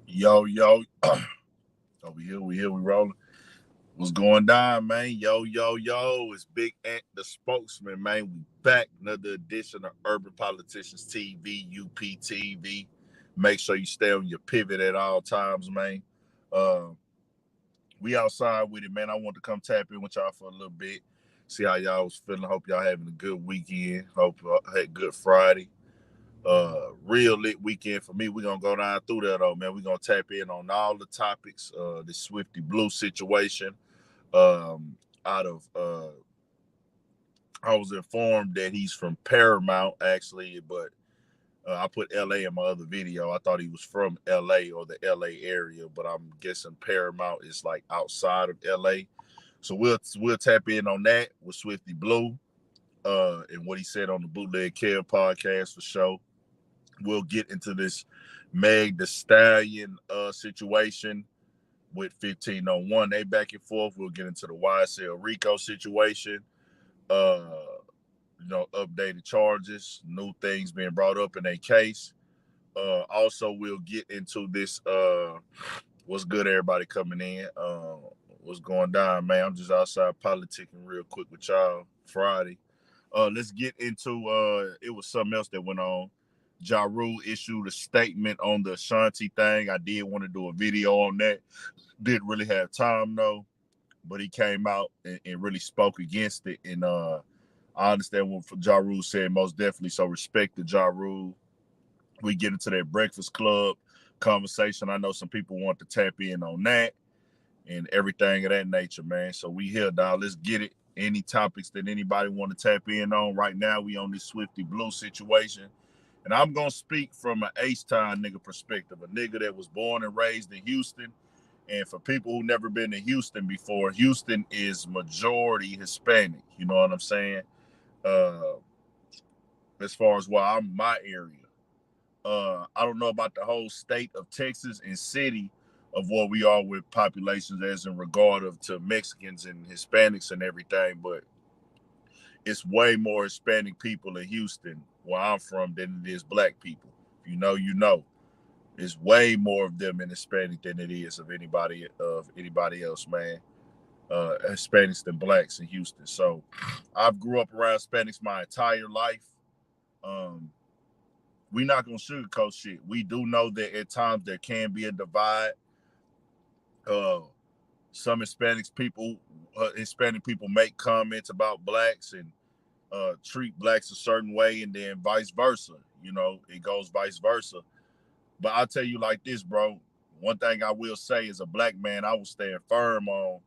Yo, yo. We rolling. What's going down, man? Yo. It's Big Ant, the spokesman, man. We back. Another edition of Urban Politicians TV, UPTV. Make sure you stay on your pivot at all times, man. Uh, we outside with it, man. I want to come tap in with y'all for a little bit. See how y'all was feeling. Hope y'all having a good weekend. Hope y'all had good Friday. Real lit weekend for me. We're gonna go down through that though, man. We're gonna tap in on all the topics. The Swifty Blue situation. Out of I was informed that he's from Paramount actually, but I put LA in my other video. I thought he was from LA or the LA area, but I'm guessing Paramount is like outside of LA. So we'll tap in on that with Swifty Blue, and what he said on the Bootleg Care podcast for sure. We'll get into this Meg the Stallion situation with 1501. They back and forth. We'll get into the YSL Rico situation. Uh, updated charges, new things being brought up in a case. Also, we'll get into this. What's good, everybody coming in? What's going down, man? I'm just outside politicking real quick with y'all Friday. Let's get into it was something else that went on. Rule issued a statement on the Ashanti thing. I did want to do a video on that. Didn't really have time though, but he came out and really spoke against it. And I understand what Rule said most definitely. So respect to Rule. We get into that Breakfast Club conversation. I know some people want to tap in on that and everything of that nature, man. So we here, dog. Let's get it. Any topics that anybody want to tap in on right now, we on this Swifty Blue situation. And I'm going to speak from an H-Town nigga perspective, a nigga that was born and raised in Houston. And for people who never been to Houston before, Houston is majority Hispanic. You know what I'm saying? Uh, as far as where I'm my area. I don't know about the whole state of Texas and city of where we are with populations as in regard of to Mexicans and Hispanics and everything, but it's way more Hispanic people in Houston, where I'm from, than it is black people. If you know, you know. It's way more of them in Hispanic than it is of anybody else, man. Hispanics than blacks in Houston. So I've grew up around Hispanics my entire life. Um, we're not gonna sugarcoat shit. We do know that at times there can be a divide. Uh, some Hispanic people make comments about blacks and treat blacks a certain way, and then vice versa. You know, it goes vice versa. But I'll tell you like this, bro. One thing I will say as a black man, I will stand firm on.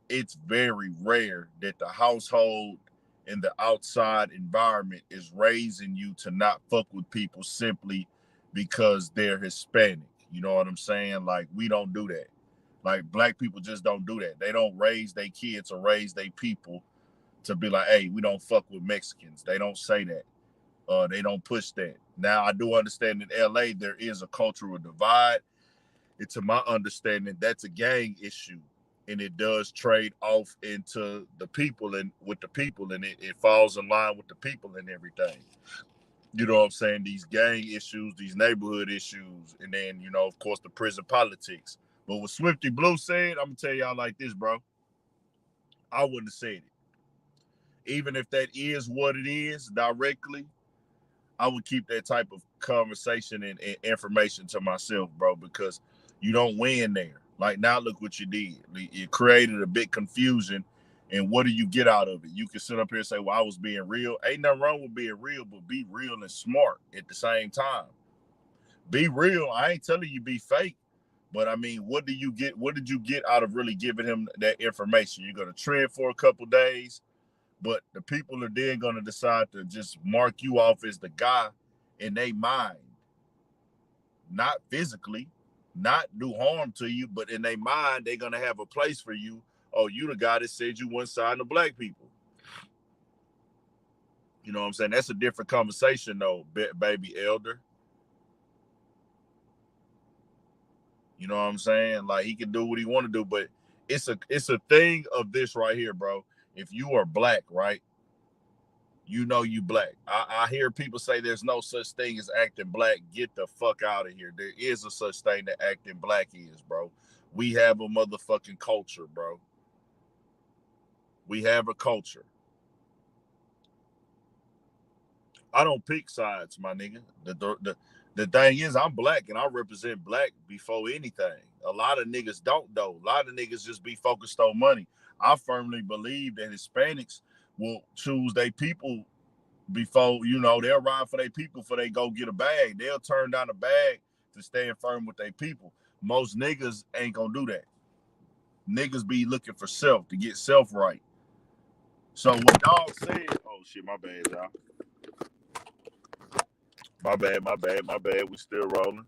It's very rare that the household and the outside environment is raising you to not fuck with people simply because they're Hispanic. You know what I'm saying? Like, we don't do that. Like, black people just don't do that. They don't raise their kids or raise their people to be like, hey, we don't fuck with Mexicans. They don't say that. They don't push that. Now, I do understand in LA there is a cultural divide. And to my understanding, that's a gang issue. And it does trade off into the people and with the people, and it falls in line with the people and everything. You know what I'm saying? These gang issues, these neighborhood issues, and then, of course, the prison politics. But what Swifty Blue said, I'm gonna tell y'all like this, bro. I wouldn't have said it. Even if that is what it is directly, I would keep that type of conversation and information to myself, bro, because you don't win there. Like, now look what you did. You created a big confusion, and what do you get out of it? You can sit up here and say, well, I was being real. Ain't nothing wrong with being real, but be real and smart at the same time. Be real. I ain't telling you be fake. But I mean, what do you get? What did you get out of really giving him that information? You're gonna trend for a couple days, but the people are then gonna decide to just mark you off as the guy in their mind, not physically, not do harm to you, but in their mind, they're gonna have a place for you. Oh, you the guy that said you weren't signing to black people. You know what I'm saying? That's a different conversation, though, baby elder. You know what I'm saying? Like, he can do what he want to do, but it's a thing of this right here, bro. If you are black, right? you know you black. I hear people say there's no such thing as acting black. Get the fuck out of here. There is a such thing that acting black is, bro. We have a motherfucking culture, bro. We have a culture. I don't pick sides, my nigga. The thing is, I'm black and I represent black before anything. A lot of niggas don't though. A lot of niggas just be focused on money. I firmly believe that Hispanics will choose their people before, you know, they'll ride for their people before they go get a bag. They'll turn down a bag to stand firm with their people. Most niggas ain't gonna do that. Niggas be looking for self, to get self right. So what dog said, oh shit, my bad, y'all. My bad. We still rolling,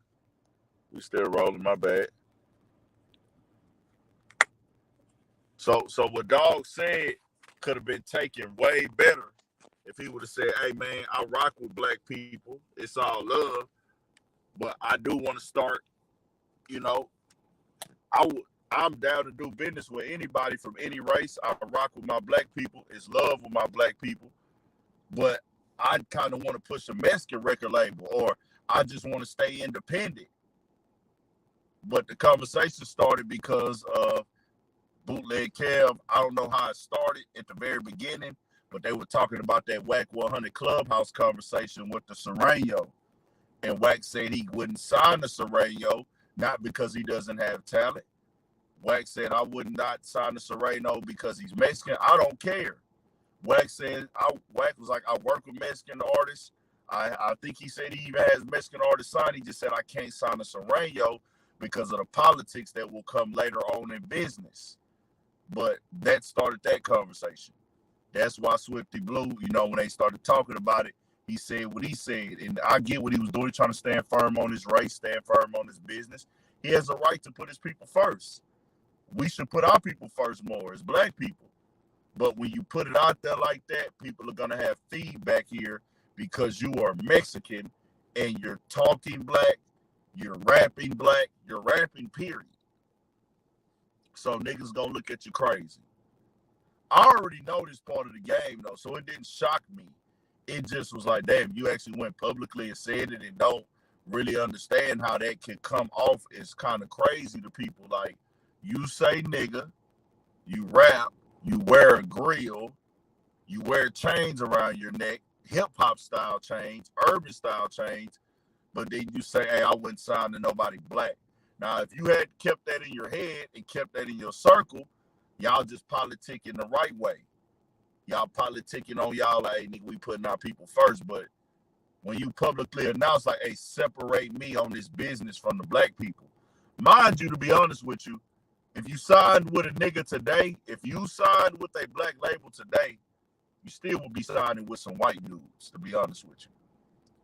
my bad. So what dog said could have been taken way better if he would have said, hey man, I rock with black people. It's all love. But I do want to start, you know, I'm down to do business with anybody from any race. I rock with my black people. It's love with my black people. But I kind of want to push a Mexican record label, or I just want to stay independent. But the conversation started because of Bootleg Kev. I don't know how it started at the very beginning, but they were talking about that Wack 100 Clubhouse conversation with the Serrano. And Wack said he wouldn't sign the Serrano, not because he doesn't have talent. Wack said, I would not sign the Serrano because he's Mexican. I don't care. Wack said, Wack was like, I work with Mexican artists. I think he said he even has Mexican artists signed. He just said, I can't sign a Serrano because of the politics that will come later on in business. But that started that conversation. That's why Swifty Blue, you know, when they started talking about it, he said what he said. And I get what he was doing, trying to stand firm on his race, stand firm on his business. He has a right to put his people first. We should put our people first more as black people. But when you put it out there like that, people are going to have feedback here because you are Mexican and you're talking black, you're rapping period. So niggas going to look at you crazy. I already know this part of the game, though, so it didn't shock me. It just was like, damn, you actually went publicly and said it and don't really understand how that can come off as kind of crazy to people. Like, you say nigga, you rap, you wear a grill, you wear chains around your neck, hip-hop style chains, urban style chains, but then you say, hey, I wouldn't sign to nobody black. Now, if you had kept that in your head and kept that in your circle, y'all just politicking the right way. Y'all politicking on y'all like, hey, nigga, we putting our people first. But when you publicly announce, like, hey, separate me on this business from the black people. Mind you, to be honest with you, if you signed with a nigga today, if you signed with a black label today, you still will be signing with some white dudes, to be honest with you.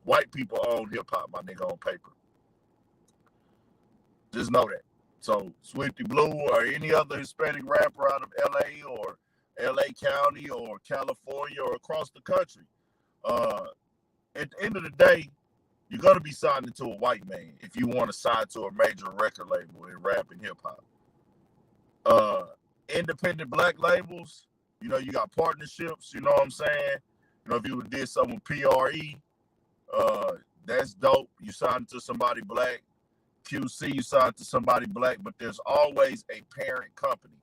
White people own hip-hop, my nigga, on paper. Just know that. So Swifty Blue or any other Hispanic rapper out of LA or LA County or California or across the country, at the end of the day, you're going to be signing to a white man if you want to sign to a major record label in rap and hip-hop. Independent black labels, you know, you got partnerships, you know what I'm saying? You know, if you would did something with PRE, that's dope. You signed to somebody black. QC, you signed to somebody black, but there's always a parent company.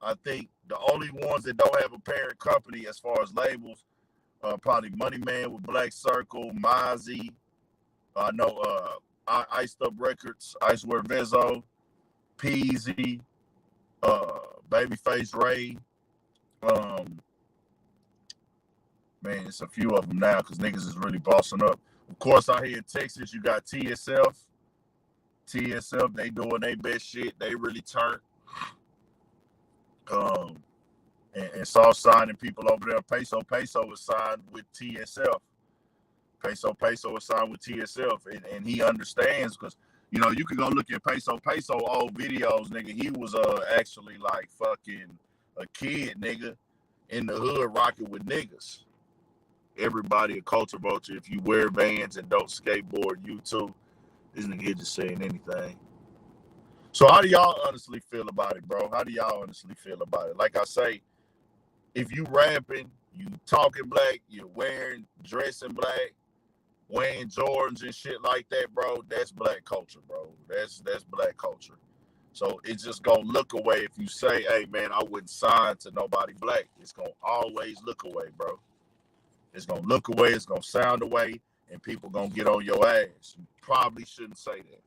I think the only ones that don't have a parent company as far as labels, probably Money Man with Black Circle, Mozzie, I know Iced Up Records, Icewear Vezo, Peasy, Babyface Ray. Man, it's a few of them now because niggas is really bossing up. Of course, out here in Texas, you got TSF. TSF, they doing their best shit. They really turned. And saw signing people over there. Peso was signed with TSF. Peso was signed with TSF. And he understands because, you know, you can go look at Peso old videos, nigga. He was actually like fucking a kid, nigga, in the hood rocking with niggas. Everybody a culture vulture. If you wear Vans and don't skateboard, you too. This nigga here just saying anything. So how do y'all honestly feel about it, bro? How do y'all honestly feel about it? Like I say, if you rapping, you talking black, you're dressing black, wearing Jordans and shit like that, bro, that's black culture, bro. That's black culture. So it's just gonna look away if you say, hey man, I wouldn't sign to nobody black. It's gonna always look away, bro. It's gonna look away, it's gonna sound away, and people gonna get on your ass. You probably shouldn't say that.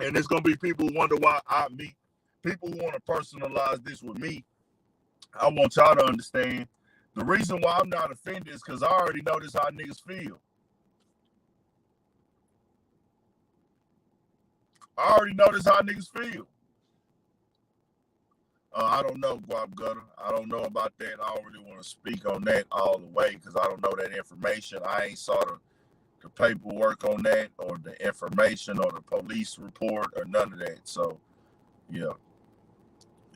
And there's gonna be people who wonder why I meet people who want to personalize this with me. I want y'all to understand the reason why I'm not offended is because I already know this how niggas feel. I already know this how niggas feel. I don't know, Guap Gutter. I don't know about that. I don't really want to speak on that all the way because I don't know that information. I ain't saw the paperwork on that or the information or the police report or none of that. So, yeah.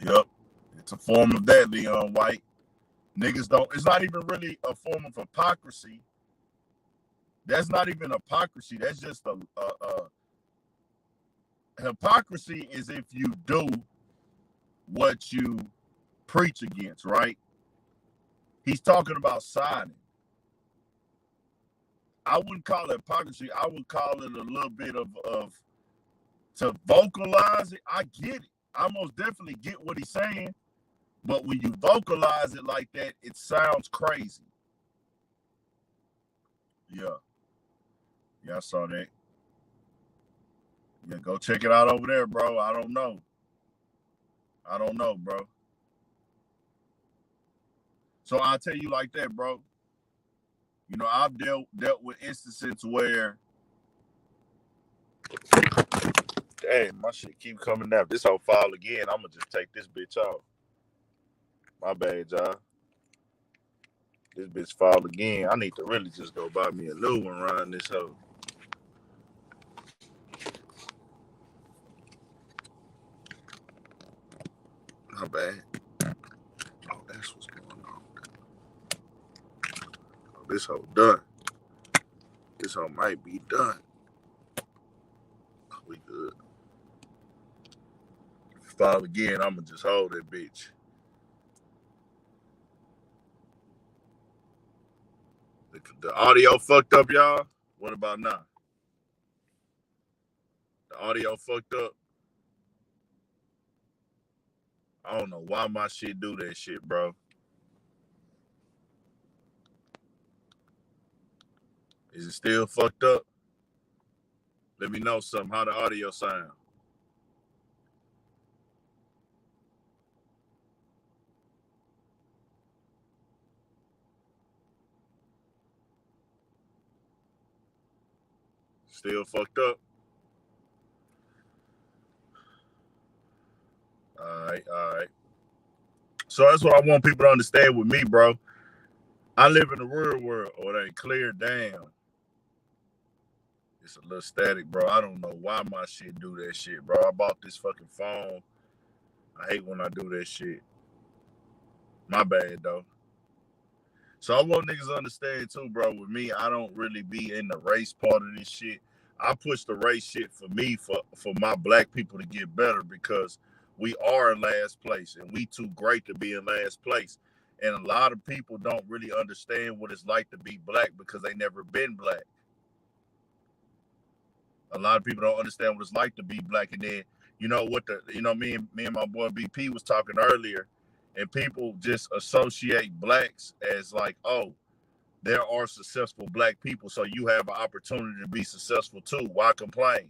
Yep. It's a form of that, Leon White. Niggas don't. It's not even really a form of hypocrisy. That's not even hypocrisy. That's just a hypocrisy is if you do what you preach against, right? He's talking about signing. I wouldn't call it hypocrisy. I would call it a little bit of to vocalize it. I get it. I most definitely get what he's saying. But when you vocalize it like that, it sounds crazy. Yeah. Yeah, I saw that. Yeah, go check it out over there, bro. I don't know. I don't know, bro. So I'll tell you like that, bro. You know, I've dealt with instances where, damn, my shit keep coming up. This whole file again. I'm gonna just take this bitch off. My bad, y'all. This bitch fall again. I need to really just go buy me a new one around this hoe. My bad. Oh, that's what's going on. Oh, this hoe done. This hoe might be done. Oh, we good. If it fall again, I'ma just hold that bitch. The audio fucked up, y'all. What about now? The audio fucked up. I don't know why my shit do that shit, bro. Is it still fucked up? Let me know something. How the audio sound? Still fucked up? All right. So that's what I want people to understand with me, bro. I live in the real world, or it ain't cleared down. It's a little static, bro. I don't know why my shit do that shit, bro. I bought this fucking phone. I hate when I do that shit. My bad, though. So I want niggas to understand, too, bro. With me, I don't really be in the race part of this shit. I push the race shit for me, for my black people to get better because we are in last place and we too great to be in last place. And a lot of people don't really understand what it's like to be black because they never been black. A lot of people don't understand what it's like to be black. And then, you know what me and my boy BP was talking earlier, and people just associate blacks as like, oh, there are successful black people, so you have an opportunity to be successful too. Why complain?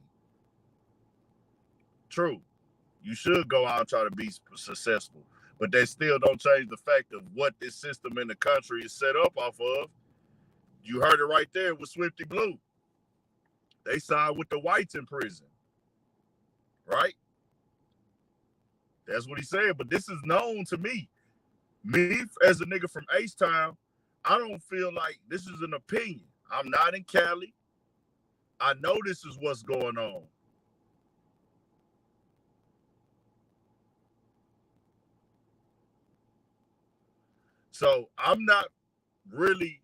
True. You should go out and try to be successful. But they still don't change the fact of what this system in the country is set up off of. You heard it right there with Swifty Blue. They signed with the whites in prison. Right? That's what he said. But this is known to me. Me, as a nigga from H-Town, I don't feel like this is an opinion. I'm not in Cali. I know this is what's going on. So I'm not really,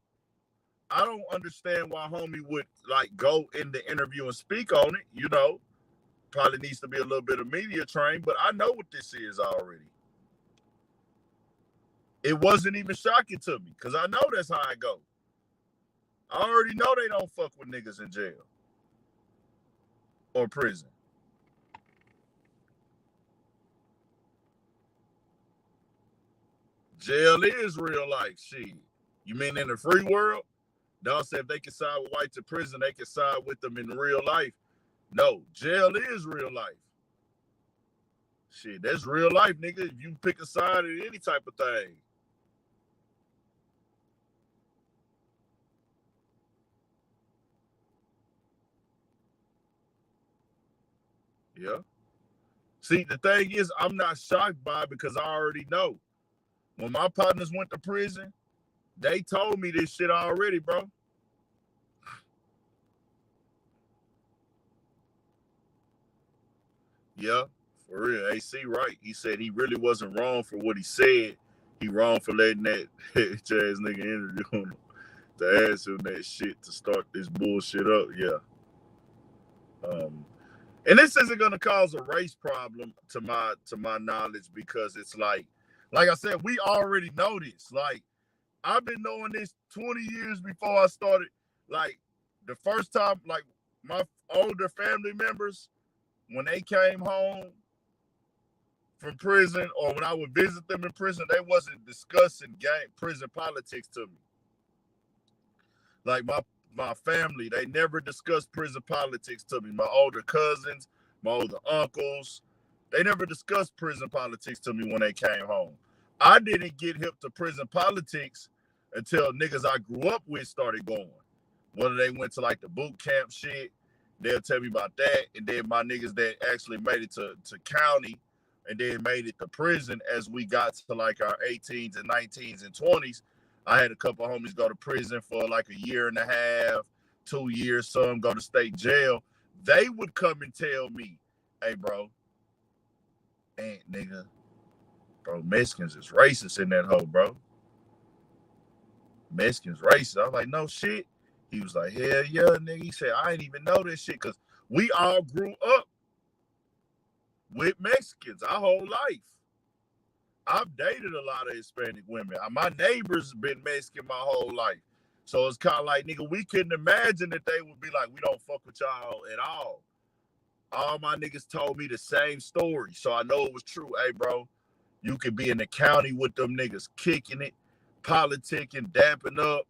I don't understand why homie would like go in the interview and speak on it, you know. Probably needs to be a little bit of media trained, but I know what this is already. It wasn't even shocking to me because I know that's how I go. I already know they don't fuck with niggas in jail or prison. Jail is real life. Shit. You mean in the free world? Dawg said if they can side with whites in prison, they can side with them in real life. No, jail is real life. Shit, that's real life, nigga. If you pick a side in any type of thing. Yeah. See, the thing is, I'm not shocked by it because I already know. When my partners went to prison, they told me this shit already, bro. Yeah, for real. AC right. He said he really wasn't wrong for what he said. He wrong for letting that jazz nigga interview him to ask him that shit to start this bullshit up. Yeah. And this isn't gonna cause a race problem to my knowledge because it's like I said, we already know this. Like I've been knowing this 20 years before I started. Like the first time, like my older family members, when they came home from prison or when I would visit them in prison, they wasn't discussing prison politics to me. Like my family, they never discussed prison politics to me. My older cousins, my older uncles, they never discussed prison politics to me when they came home. I didn't get hip to prison politics until niggas I grew up with started going. Whether they went to like the boot camp shit, they'll tell me about that. And then my niggas that actually made it to county and then made it to prison as we got to like our 18s and 19s and 20s. I had a couple of homies go to prison for like a year and a half, 2 years, some go to state jail. They would come and tell me, hey, bro, ain't nigga, bro, Mexicans is racist in that hole, bro. Mexicans racist. I was like, no shit. He was like, hell yeah, nigga. He said, I ain't even know this shit because we all grew up with Mexicans our whole life. I've dated a lot of Hispanic women. My neighbors been Mexican my whole life. So it's kind of like, nigga, we couldn't imagine that they would be like, we don't fuck with y'all at all. All my niggas told me the same story. So I know it was true. Hey, bro, you could be in the county with them niggas kicking it, politicking, dapping up,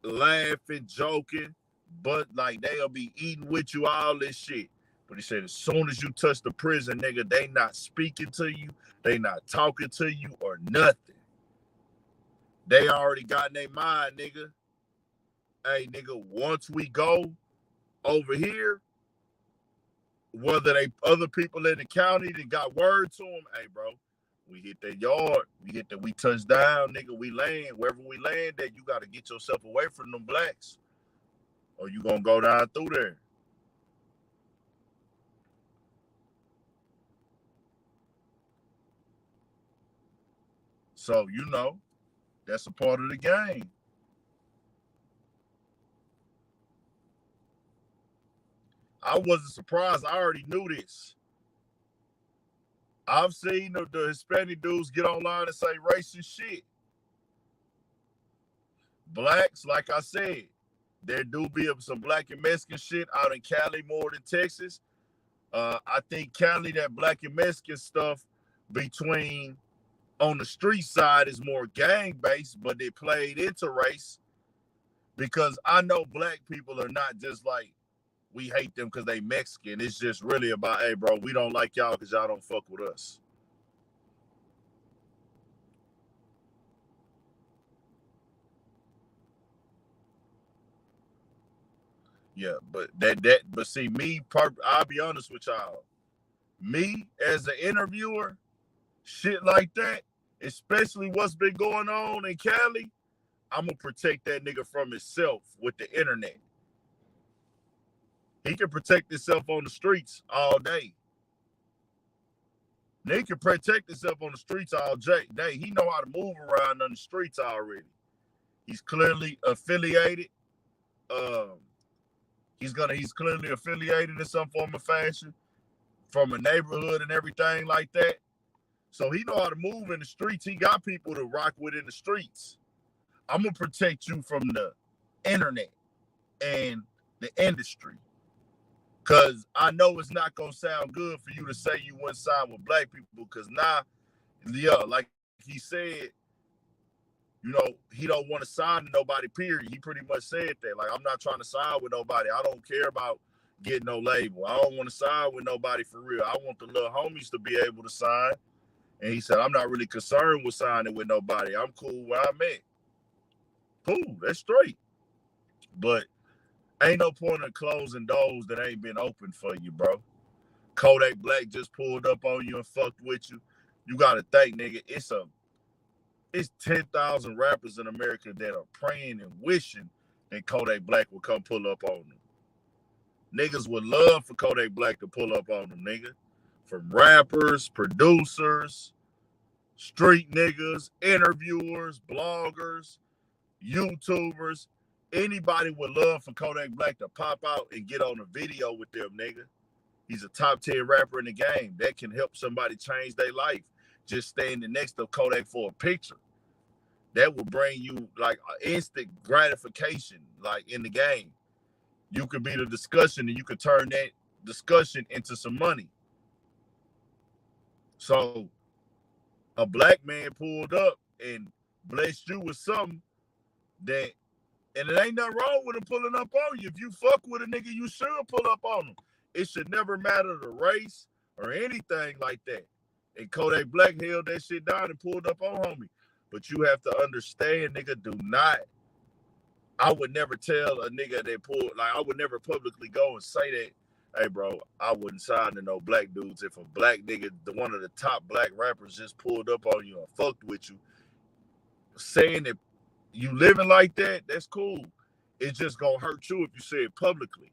laughing, joking, but like they'll be eating with you, all this shit. But he said, as soon as you touch the prison, nigga, they not speaking to you, they not talking to you or nothing. They already got in their mind, nigga. Hey, nigga, once we go over here, whether they other people in the county that got word to them, hey, bro, we hit that yard, we touch down, nigga, we land. Wherever we land at, you got to get yourself away from them blacks or you going to go down through there. So, you know, that's a part of the game. I wasn't surprised. I already knew this. I've seen the Hispanic dudes get online and say racist shit. Blacks, like I said, there do be some black and Mexican shit out in Cali more than Texas. I think Cali, that black and Mexican stuff between on the street side is more gang based, but they played into race because I know black people are not just like we hate them because they Mexican. It's just really about, hey, bro, we don't like y'all because y'all don't fuck with us. Yeah, but but see, I'll be honest with y'all. Me as an interviewer, shit like that, especially what's been going on in Cali, I'm gonna protect that nigga from himself with the internet. He can protect himself on the streets all day. He can protect himself on the streets all day. He know how to move around on the streets already. He's clearly affiliated. Um, he's clearly affiliated in some form of fashion from a neighborhood and everything like that. So he know how to move in the streets. He got people to rock with in the streets. I'm gonna protect you from the internet and the industry. Cause I know it's not gonna sound good for you to say you wouldn't sign with black people. Cause now, yeah, like he said, you know, he don't want to sign to nobody, period. He pretty much said that. Like, I'm not trying to sign with nobody. I don't care about getting no label. I don't want to sign with nobody for real. I want the little homies to be able to sign. And he said, I'm not really concerned with signing with nobody. I'm cool where I'm at. Cool, that's straight. But ain't no point in closing doors that ain't been open for you, bro. Kodak Black just pulled up on you and fucked with you. You gotta think, nigga, it's 10,000 rappers in America that are praying and wishing that Kodak Black will come pull up on them. Niggas would love for Kodak Black to pull up on them, nigga. From rappers, producers, street niggas, interviewers, bloggers, YouTubers. Anybody would love for Kodak Black to pop out and get on a video with them, nigga. He's a top 10 rapper in the game. That can help somebody change their life. Just standing next to Kodak for a picture. That will bring you like instant gratification, like in the game. You could be the discussion and you could turn that discussion into some money. So a black man pulled up and blessed you with something that, and it ain't nothing wrong with him pulling up on you. If you fuck with a nigga, you should pull up on him. It should never matter the race or anything like that. And Kodak Black held that shit down and pulled up on homie. But you have to understand, nigga, do not. I would never tell a nigga that pulled, like, I would never publicly go and say that, hey, bro, I wouldn't sign to no black dudes. If a black nigga, one of the top black rappers just pulled up on you and fucked with you, saying that you living like that, that's cool. It's just gonna hurt you if you say it publicly.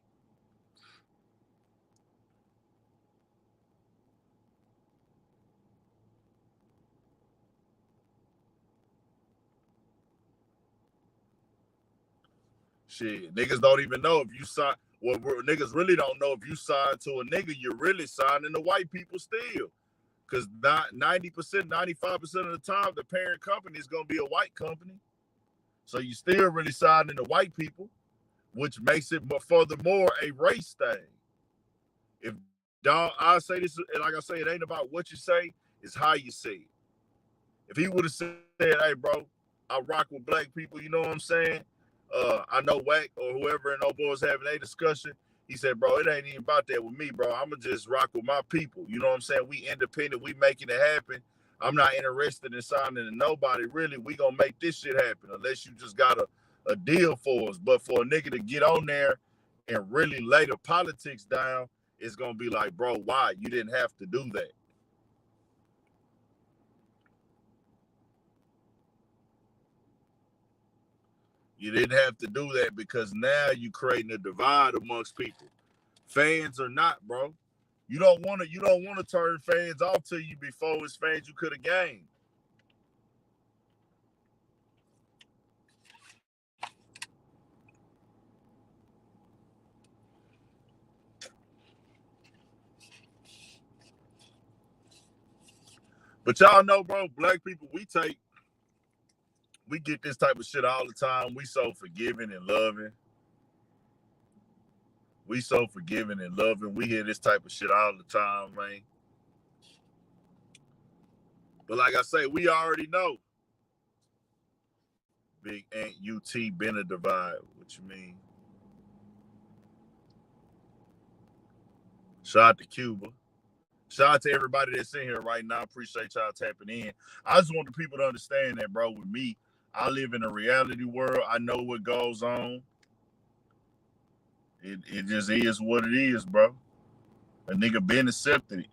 Shit, niggas don't even know if you sign. Well, niggas really don't know if you sign to a nigga, you're really signing to white people still. Because 90%, 95% of the time, the parent company is going to be a white company. So you still really signing to white people, which makes it, but furthermore, a race thing. If dog, I say this, and like I say, it ain't about what you say, it's how you say it. If he would have said, hey, bro, I rock with black people, you know what I'm saying? I know Wack or whoever in old boys having a discussion. He said, bro, it ain't even about that with me, bro. I'm going to just rock with my people. You know what I'm saying? We independent. We making it happen. I'm not interested in signing to nobody. Really, we going to make this shit happen unless you just got a deal for us. But for a nigga to get on there and really lay the politics down, it's going to be like, bro, why? You didn't have to do that. You didn't have to do that because now you're creating a divide amongst people. Fans or not, bro. You don't want to turn fans off to you before it's fans you could have gained. But y'all know, bro, black people, we get this type of shit all the time. We so forgiving and loving. We so forgiving and loving. We hear this type of shit all the time, man. But like I say, we already know. Big Ant UT been a divide. What you mean? Shout out to Cuba. Shout out to everybody that's in here right now. Appreciate y'all tapping in. I just want the people to understand that, bro. With me, I live in a reality world. I know what goes on. It just is what it is, bro. A nigga been accepted it.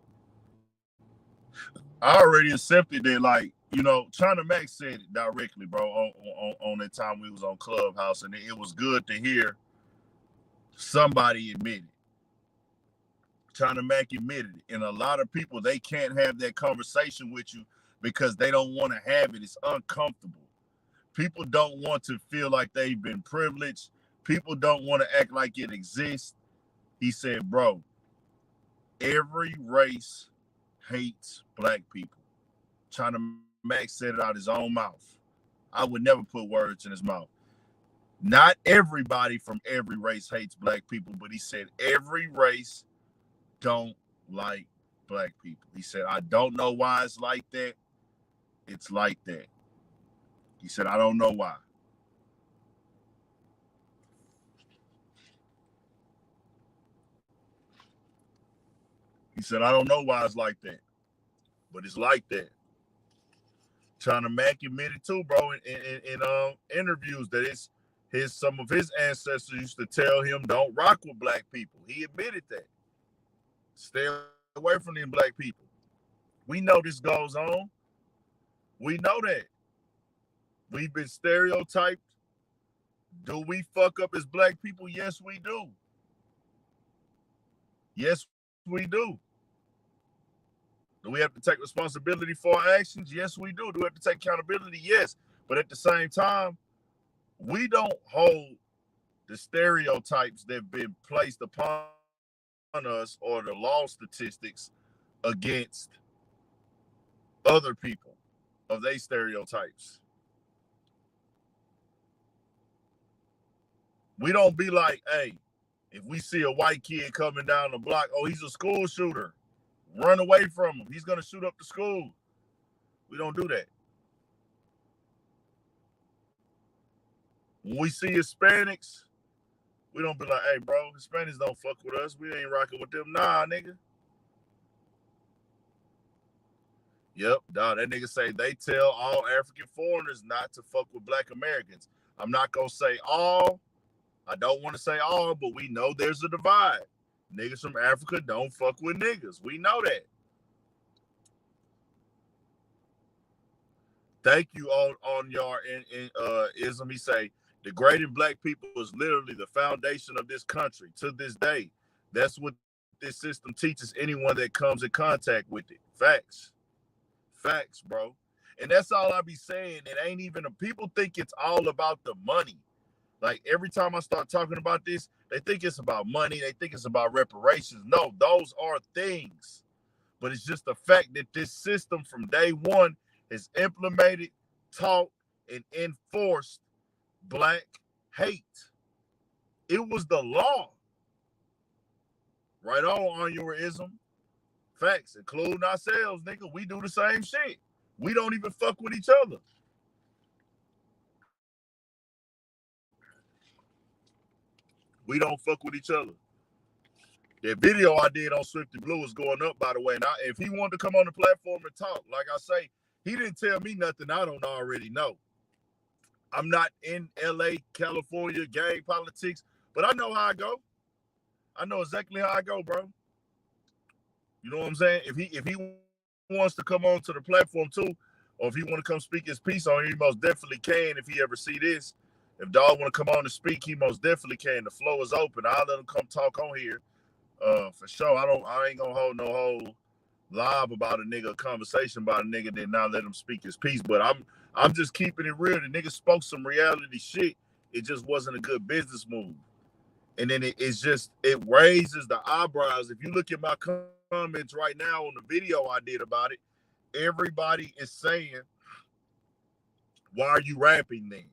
I already accepted that, like, you know, China Max said it directly, bro, on that time we was on Clubhouse, and it was good to hear somebody admit it. China Mac admitted it. And a lot of people, they can't have that conversation with you because they don't want to have it. It's uncomfortable. People don't want to feel like they've been privileged. People don't want to act like it exists. He said, bro, every race hates black people. China Max said it out his own mouth. I would never put words in his mouth. Not everybody from every race hates black people, but he said every race don't like black people. He said, I don't know why it's like that. It's like that. He said, I don't know why. He said, I don't know why it's like that, but it's like that. China Mac admitted too, bro, in interviews that some of his ancestors used to tell him, don't rock with black people. He admitted that. Stay away from these black people. We know this goes on. We know that. We've been stereotyped. Do we fuck up as black people? Yes, we do. Yes, we do. Do we have to take responsibility for our actions? Yes, we do. Do we have to take accountability? Yes. But at the same time, we don't hold the stereotypes that have been placed upon us or the law statistics against other people of their stereotypes. We don't be like, hey, if we see a white kid coming down the block, oh, he's a school shooter. Run away from him. He's going to shoot up the school. We don't do that. When we see Hispanics, we don't be like, hey, bro, Hispanics don't fuck with us. We ain't rocking with them. Nah, nigga. Yep, dog. That nigga say they tell all African foreigners not to fuck with black Americans. I'm not going to say all. I don't want to say all, but we know there's a divide. Niggas from Africa don't fuck with niggas. We know that. Thank you on your ism. He say, degrading black people is literally the foundation of this country to this day. That's what this system teaches anyone that comes in contact with it. Facts. Facts, bro. And that's all I be saying. It ain't even, people think it's all about the money. Like every time I start talking about this, they think it's about money. They think it's about reparations. No, those are things. But it's just the fact that this system from day one has implemented, taught, and enforced black hate. It was the law. Right on your ism. Facts, including ourselves, nigga. We do the same shit. We don't even fuck with each other. We don't fuck with each other. That video I did on Swifty Blue is going up, by the way. And if he wanted to come on the platform and talk, like I say, he didn't tell me nothing I don't already know. I'm not in LA, California, gang politics, but I know how I go. I know exactly how I go, bro. You know what I'm saying? If he wants to come on to the platform too, or if he want to come speak his piece on it, he most definitely can if he ever see this. If dog want to come on and speak, he most definitely can. The floor is open. I'll let him come talk on here. For sure. I ain't gonna hold no whole live about a nigga, a conversation about a nigga, then not let him speak his piece. But I'm just keeping it real. The nigga spoke some reality shit. It just wasn't a good business move. And then it raises the eyebrows. If you look at my comments right now on the video I did about it, everybody is saying, why are you rapping then?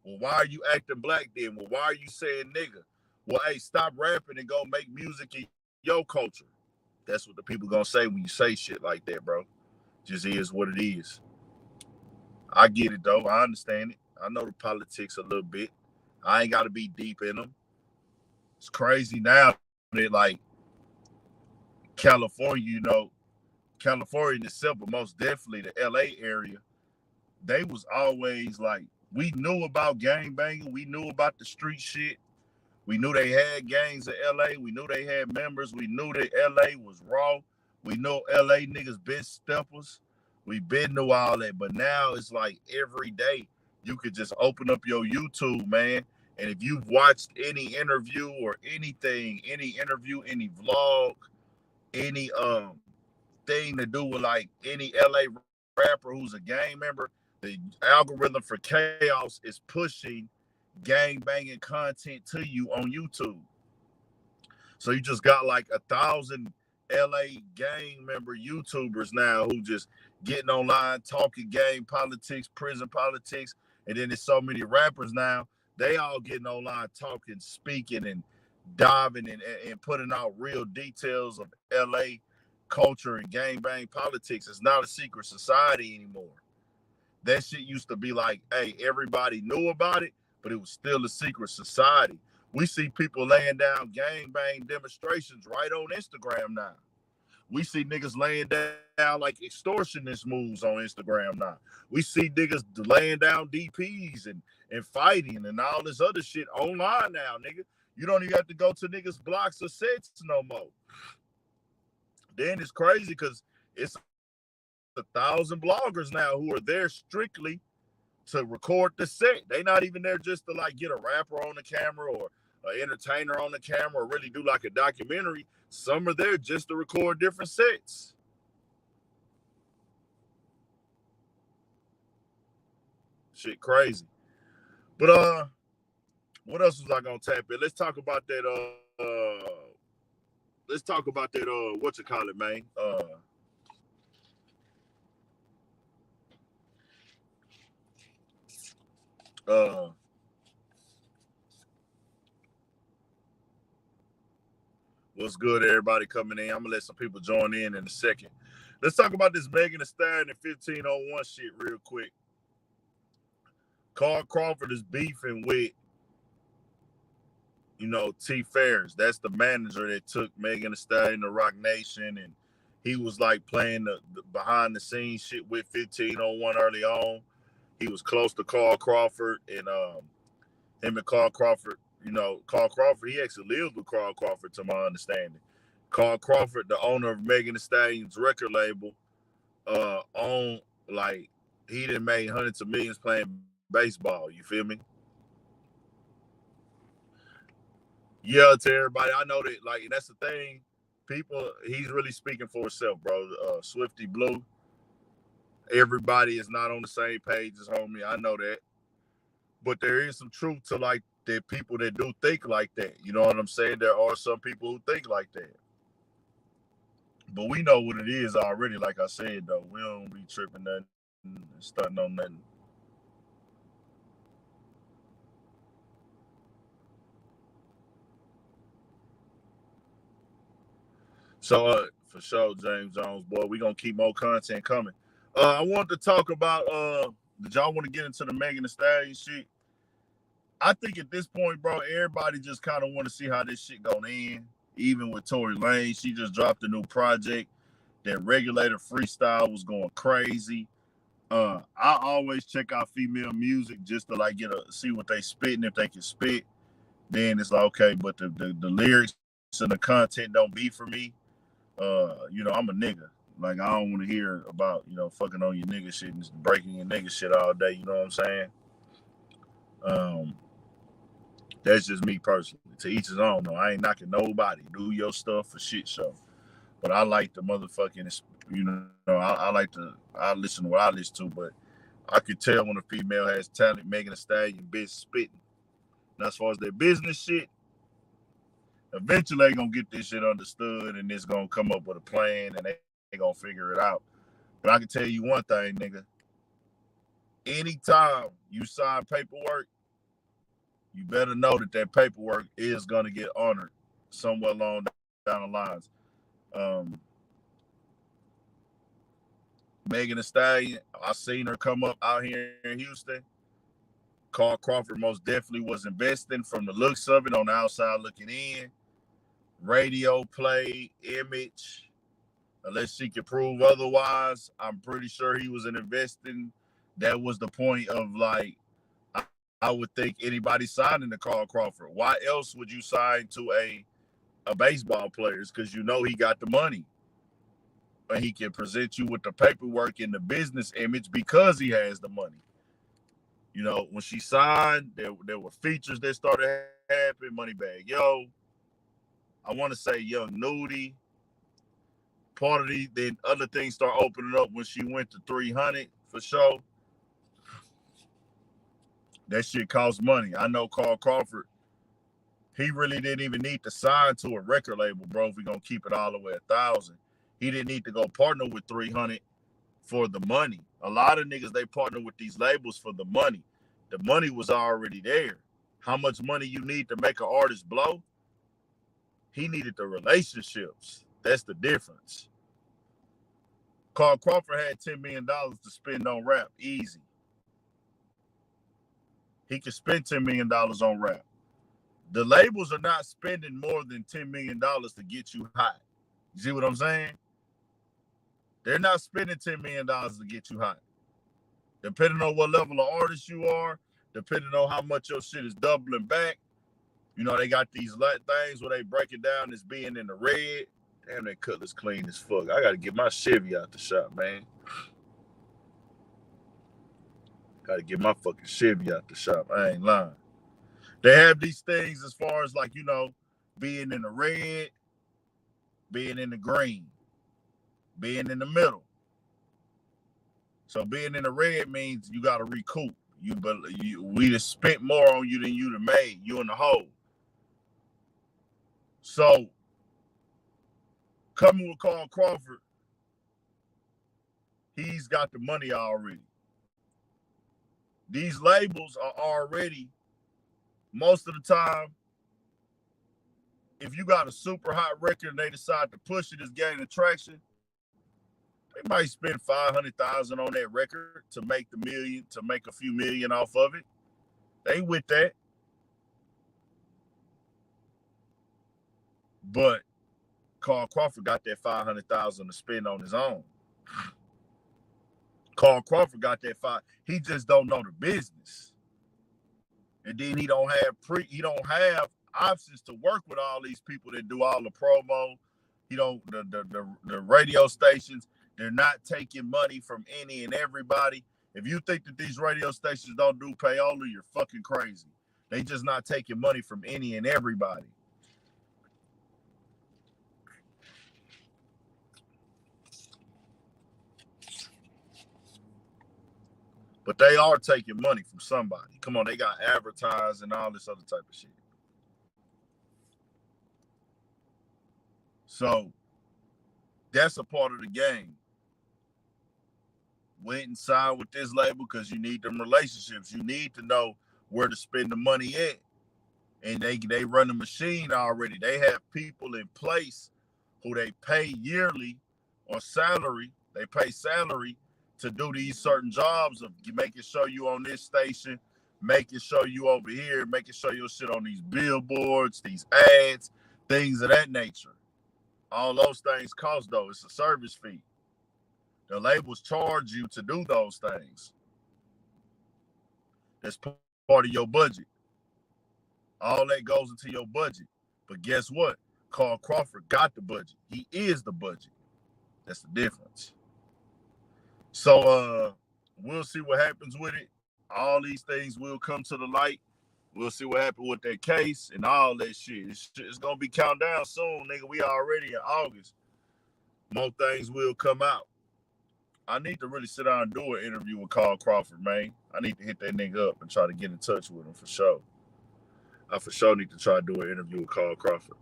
Well, why are you acting black then? Well, why are you saying nigga? Well, hey, stop rapping and go make music in your culture. That's what the people gonna say when you say shit like that, bro. Just is what it is. I get it though. I understand it. I know the politics a little bit. I ain't gotta be deep in them. It's crazy now that like California, California in itself, but most definitely the LA area, they was always like, we knew about gang banging, we knew about the street shit. We knew they had gangs in LA. We knew they had members. We knew that LA was raw. We know LA niggas been steppers. We been knew all that. But now it's like every day you could just open up your YouTube, man. And if you've watched any interview or anything, any interview, any vlog, any thing to do with like any LA rapper who's a gang member, the algorithm for chaos is pushing gang banging content to you on YouTube. So you just got like 1,000 LA gang member YouTubers now who just getting online, talking game politics, prison politics, and then there's so many rappers now. They all getting online, talking, speaking, and diving and putting out real details of LA culture and gang bang politics. It's not a secret society anymore. That shit used to be like, hey, everybody knew about it, but it was still a secret society. We see people laying down gang bang demonstrations right on Instagram now. We see niggas laying down like extortionist moves on Instagram now. We see niggas laying down DPs and fighting and all this other shit online now, nigga. You don't even have to go to niggas' blocks or sets no more. Then it's crazy because it's 1,000 bloggers now who are there strictly to record the set. They not even there just to like get a rapper on the camera or an entertainer on the camera or really do like a documentary. Some are there just to record different sets. Shit crazy. But what else was I gonna tap in? Let's talk about that what you call it, man. What's good, everybody coming in? I'm gonna let some people join in a second. Let's talk about this Megan Thee Stallion and 1501 shit real quick. Carl Crawford is beefing with, T Farris. That's the manager that took Megan Thee Stallion to Rock Nation, and he was like playing the behind the scenes shit with 1501 early on. He was close to Carl Crawford, and him and Carl Crawford, Carl Crawford, he actually lived with Carl Crawford, to my understanding. Carl Crawford, the owner of Megan Thee Stallion's record label, owned, like, he done made hundreds of millions playing baseball. You feel me? Yeah, to everybody, I know that, like, that's the thing. People, he's really speaking for himself, bro. Swifty Blue. Everybody is not on the same page as homie. I know that. But there is some truth to, like, the people that do think like that. You know what I'm saying? There are some people who think like that. But we know what it is already, like I said, though. We don't be tripping nothing, stunting on nothing. So, for sure, James Jones, boy, we going to keep more content coming. I want to talk about, did y'all want to get into the Megan Thee Stallion shit? I think at this point, bro, everybody just kind of want to see how this shit going to end. Even with Tory Lanez, she just dropped a new project. That Regulator Freestyle was going crazy. I always check out female music just to like see what they spitting. If they can spit, then it's like okay. But the lyrics and the content don't be for me. I'm a nigga. Like I don't want to hear about fucking on your nigga shit and breaking your nigga shit all day. You know what I'm saying? That's just me personally. To each his own. No, I ain't knocking nobody. Do your stuff for shit show. But I like the motherfucking, I listen to what I listen to, but I could tell when a female has talent, Megan Thee Stallion, bitch spitting. And as far as their business shit, eventually they gonna get this shit understood and it's gonna come up with a plan and they gonna figure it out. But I can tell you one thing, nigga. Anytime you sign paperwork, you better know that paperwork is gonna get honored somewhere along down the lines. Megan Thee Stallion, I seen her come up out here in Houston. Carl Crawford most definitely was investing from the looks of it on the outside looking in. Radio play, image, unless she could prove otherwise. I'm pretty sure he was investing. That was the point of like, I would think anybody signing to Carl Crawford. Why else would you sign to a baseball player? It's because he got the money. And he can present you with the paperwork and the business image because he has the money. When she signed, there were features that started happening. Moneybag Yo, I want to say Young Nudie. Part of then other things start opening up when she went to 300 for sure. That shit costs money. I know Carl Crawford, he really didn't even need to sign to a record label, bro, if we're going to keep it all the way 1,000. He didn't need to go partner with 300 for the money. A lot of niggas, they partner with these labels for the money. The money was already there. How much money you need to make an artist blow? He needed the relationships. That's the difference. Carl Crawford had $10 million to spend on rap. Easy. He could spend $10 million on rap. The labels are not spending more than $10 million to get you hot. You see what I'm saying? They're not spending $10 million to get you hot. Depending on what level of artist you are, depending on how much your shit is doubling back, you know, they got these things where they break it down as being in the red. Damn, that cutlass clean as fuck. I got to get my Chevy out the shop, man. Got to get my fucking Chevy out the shop. I ain't lying. They have these things as far as like, you know, being in the red, being in the green, being in the middle. So being in the red means you got to recoup. We just spent more on you than you done made. You in the hole. So coming with Carl Crawford, he's got the money already. These labels are already, most of the time, if you got a super hot record and they decide to push it, it's gaining traction, they might spend $500,000 on that record to make a few million off of it. They with that. But Carl Crawford got that $500,000 to spend on his own. Carl Crawford got that he just don't know the business. And then he don't have options to work with all these people that do all the promo. The radio stations, they're not taking money from any and everybody. If you think that these radio stations don't do payola, you're fucking crazy. They just not taking money from any and everybody. But they are taking money from somebody. Come on, they got advertised and all this other type of shit. So that's a part of the game. Went and signed with this label because you need them relationships. You need to know where to spend the money at. And they run the machine already. They have people in place who they pay yearly or salary. They pay salary to do these certain jobs of making sure you on this station, making sure you over here, making sure your shit on these billboards, these ads, things of that nature. All those things cost, though. It's a service fee. The labels charge you to do those things. That's part of your budget. All that goes into your budget. But guess what? Carl Crawford got the budget. He is the budget. That's the difference. So we'll see what happens with it. All these things will come to the light. We'll see what happens with that case and all that shit. It's going to be counting down soon, nigga. We already in August. More things will come out. I need to really sit down and do an interview with Carl Crawford, man. I need to hit that nigga up and try to get in touch with him for sure. I for sure need to try to do an interview with Carl Crawford.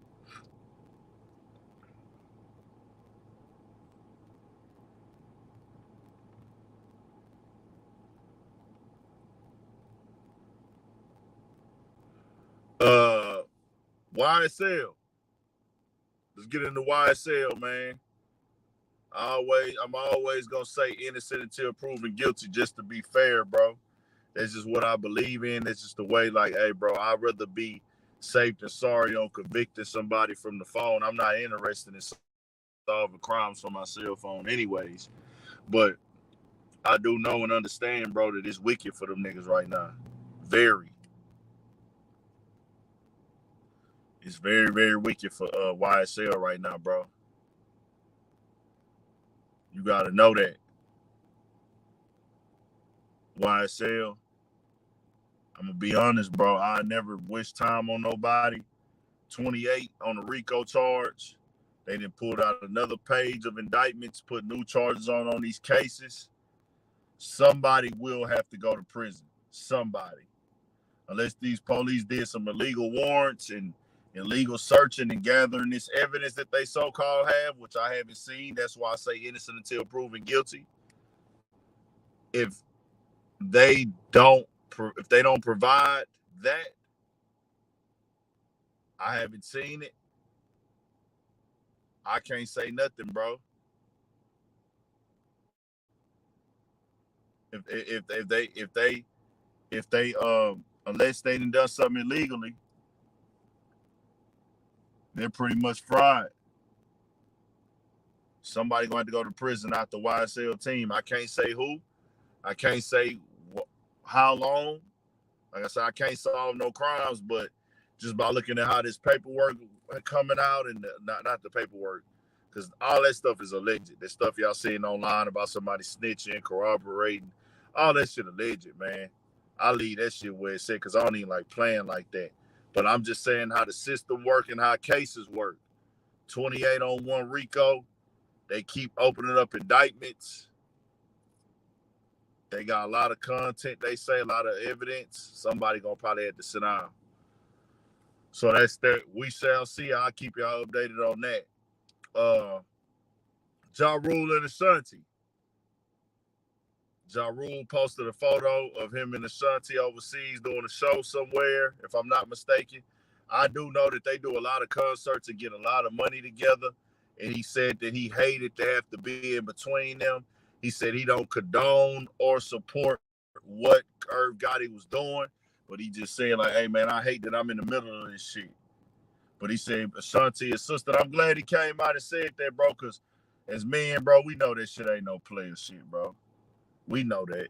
YSL. Let's get into YSL, man. I'm always gonna say innocent until proven guilty, just to be fair, bro. That's just what I believe in. That's just the way, like, hey, bro, I'd rather be safe than sorry on convicting somebody from the phone. I'm not interested in solving crimes from my cell phone anyways. But I do know and understand, bro, that it's wicked for them niggas right now. Very. It's very, very wicked for YSL right now, bro. You got to know that. YSL, I'm going to be honest, bro. I never wish time on nobody. 28 on the Rico charge. They done pulled out another page of indictments, put new charges on these cases. Somebody will have to go to prison. Somebody. Unless these police did some illegal warrants and illegal searching and gathering this evidence that they so-called have, which I haven't seen. That's why I say innocent until proven guilty. if they don't provide that, I haven't seen it. I can't say nothing, bro. If they unless they done something illegally, they're pretty much fried. Somebody going to go to prison out the YSL team. I can't say who. I can't say how long. Like I said, I can't solve no crimes, but just by looking at how this paperwork coming out and not the paperwork, because all that stuff is alleged. That stuff y'all seeing online about somebody snitching, corroborating, all that shit alleged, man. I leave that shit where it's at because I don't even like playing like that. But I'm just saying how the system work and how cases work. 28 on one Rico. They keep opening up indictments. They got a lot of content, they say, a lot of evidence. Somebody gonna probably have to sit down. So that's that. We shall see. I'll keep y'all updated on that. Rule and Ashanti. Rule posted a photo of him and Ashanti overseas doing a show somewhere, if I'm not mistaken. I do know that they do a lot of concerts and get a lot of money together. And he said that he hated to have to be in between them. He said he don't condone or support what Irv Gotti was doing, but he just saying like, hey man, I hate that I'm in the middle of this shit. But he said Ashanti, his sister, I'm glad he came out and said that, bro, because as men, bro, we know that shit ain't no player shit, bro. We know that.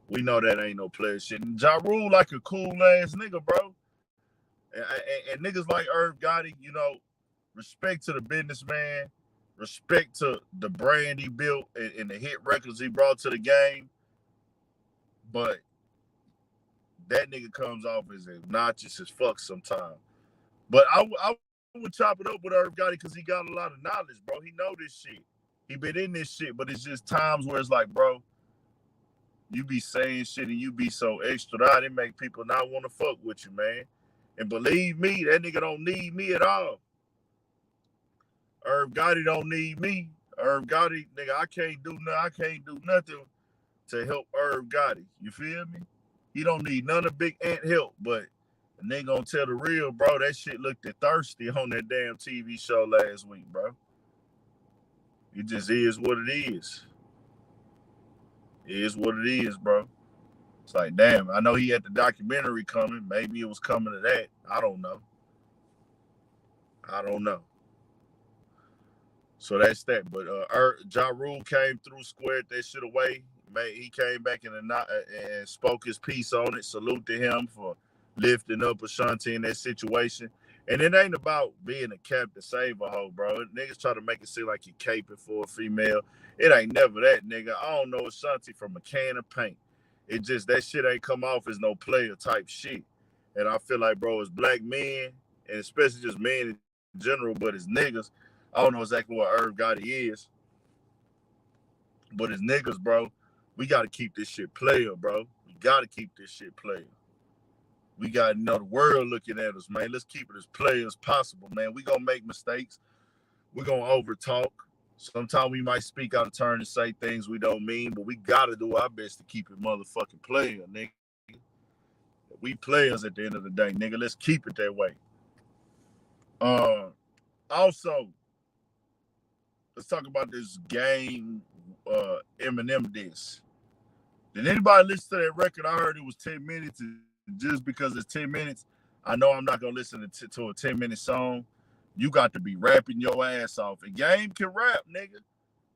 We know that ain't no player shit. And Ja Rule like a cool ass nigga, bro. And niggas like Irv Gotti, you know, respect to the businessman, respect to the brand he built and the hit records he brought to the game. But that nigga comes off as obnoxious as fuck sometimes. But I would chop it up with Irv Gotti because he got a lot of knowledge, bro. He know this shit. He been in this shit, but it's just times where it's like, bro, you be saying shit and you be so extra out, it make people not want to fuck with you, man. And believe me, that nigga don't need me at all. Irv Gotti don't need me. Irv Gotti, nigga, I can't do nothing to help Irv Gotti. You feel me? He don't need none of Big Ant help, but they gonna tell the real, bro. That shit looked thirsty on that damn TV show last week, bro. It just is what it is. It is what it is, bro. It's like, damn, I know he had the documentary coming. Maybe it was coming to that. I don't know. I don't know. So that's that. But Ja Rule came through, squared that shit away. He came back and spoke his piece on it. Salute to him for lifting up Ashanti in that situation. And it ain't about being a captain save a hoe, bro. Niggas try to make it seem like you caping for a female. It ain't never that, nigga. I don't know Ashanti from a can of paint. It just, that shit ain't come off as no player type shit. And I feel like, bro, as black men, and especially just men in general, but as niggas, I don't know exactly what Irv Gotti is, but as niggas, bro, we got to keep this shit player, bro. We got to keep this shit player. We got to know the world looking at us, man. Let's keep it as player as possible, man. We going to make mistakes. We going to over talk. Sometimes we might speak out of turn and say things we don't mean, but we got to do our best to keep it motherfucking player, nigga. We players at the end of the day, nigga. Let's keep it that way. Also, let's talk about this Game Eminem diss. Did anybody listen to that record? I heard it was 10 minutes. And just because it's 10 minutes, I know I'm not going to listen to a 10-minute song. You got to be rapping your ass off. And Game can rap, nigga.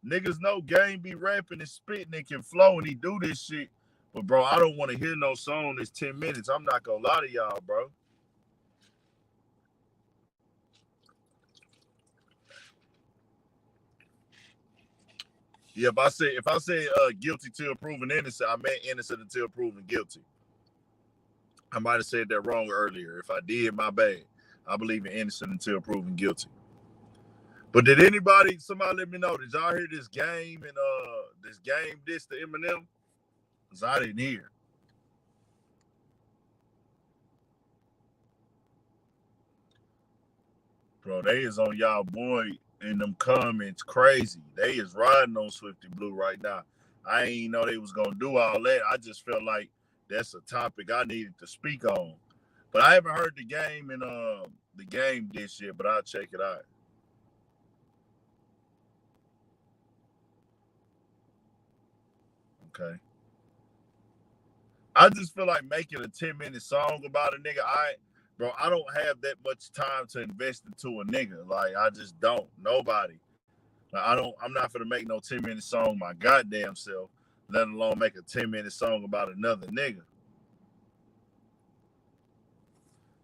Niggas know Game be rapping and spitting and can flow and he do this shit. But, bro, I don't want to hear no song that's 10 minutes. I'm not going to lie to y'all, bro. Yeah, if I say guilty till proven innocent, I meant innocent until proven guilty. I might have said that wrong earlier. If I did, my bad. I believe in innocent until proven guilty. But did somebody let me know, did y'all hear this Game and this Game diss to Eminem? Because I didn't hear. Bro, they is on y'all boy in them comments crazy. They is riding on Swifty Blue right now. I ain't know they was gonna do all that. I just felt like that's a topic I needed to speak on. But I haven't heard the game and the game this year, but I'll check it out. Okay. I just feel like making a 10-minute song about a nigga. I don't have that much time to invest into a nigga. Like I just don't. Nobody. Like, I'm not gonna make no 10-minute song my goddamn self, let alone make a 10-minute song about another nigga.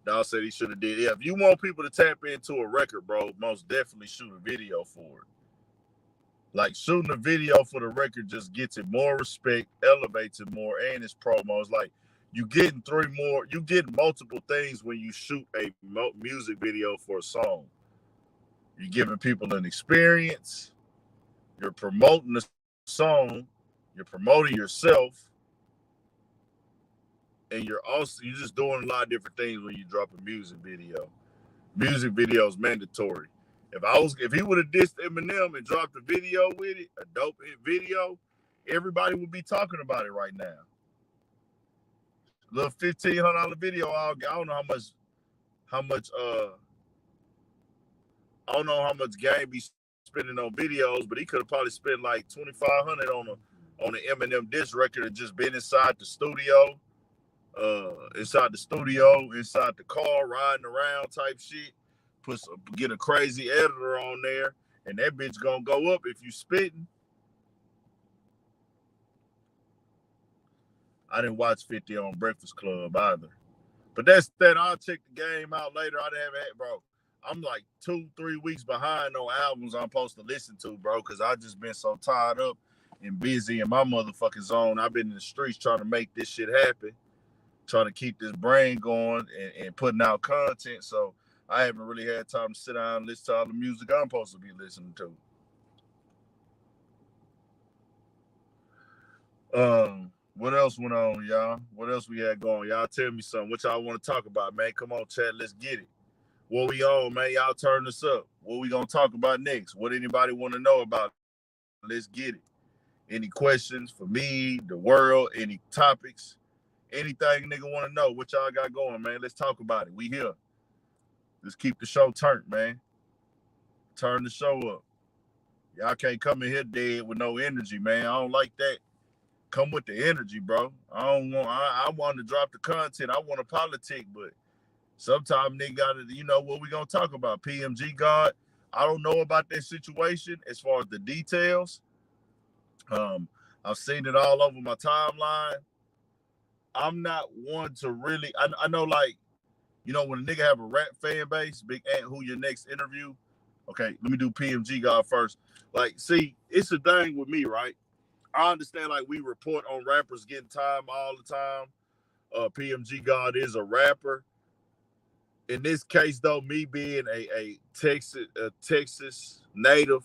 Dawg said he should have did. Yeah, if you want people to tap into a record, bro, most definitely shoot a video for it. Like shooting a video for the record just gets it more respect, elevates it more, and it's promos. Like you getting multiple things when you shoot a music video for a song. You're giving people an experience. You're promoting the song. You're promoting yourself, and you're just doing a lot of different things when you drop a music video. Music video is mandatory. If he would have dissed Eminem and dropped a video with it, a dope hit video, everybody would be talking about it right now. Little $1,500 video, I don't know how much I don't know how much Game be spending on videos, but he could have probably spent like $2,500 on the Eminem diss record and just been inside the studio, inside the car, riding around type shit. Get a crazy editor on there, and that bitch gonna go up if you spitting. I didn't watch 50 on Breakfast Club either. But that's that. I'll check the game out later. I didn't have it, bro. I'm like 2-3 weeks behind on albums I'm supposed to listen to, bro, because I just been so tied up and busy in my motherfucking zone. I've been in the streets trying to make this shit happen, trying to keep this brain going and putting out content. So I haven't really had time to sit down and listen to all the music I'm supposed to be listening to. What else went on, y'all? What else we had going? Y'all tell me something. What y'all want to talk about, man? Come on, chat. Let's get it. What we on, man? Y'all turn this up. What we gonna talk about next? What anybody want to know about? Let's get it. Any questions for me, the world, any topics, anything nigga want to know? What y'all got going, man? Let's talk about it. We here. Let's keep the show turned, man. Turn the show up. Y'all can't come in here dead with no energy, man. I don't like that. Come with the energy, bro. I want to drop the content. I want to politic, but sometimes nigga gotta, what we gonna talk about? PMG God. I don't know about that situation as far as the details. I've seen it all over my timeline. I'm not one to really. I know, like, when a nigga have a rap fan base, Big Ant, who your next interview? Okay, let me do PMG God first. Like, see, it's a thing with me, right? I understand, like, we report on rappers getting time all the time. PMG God is a rapper. In this case, though, me being a Texas native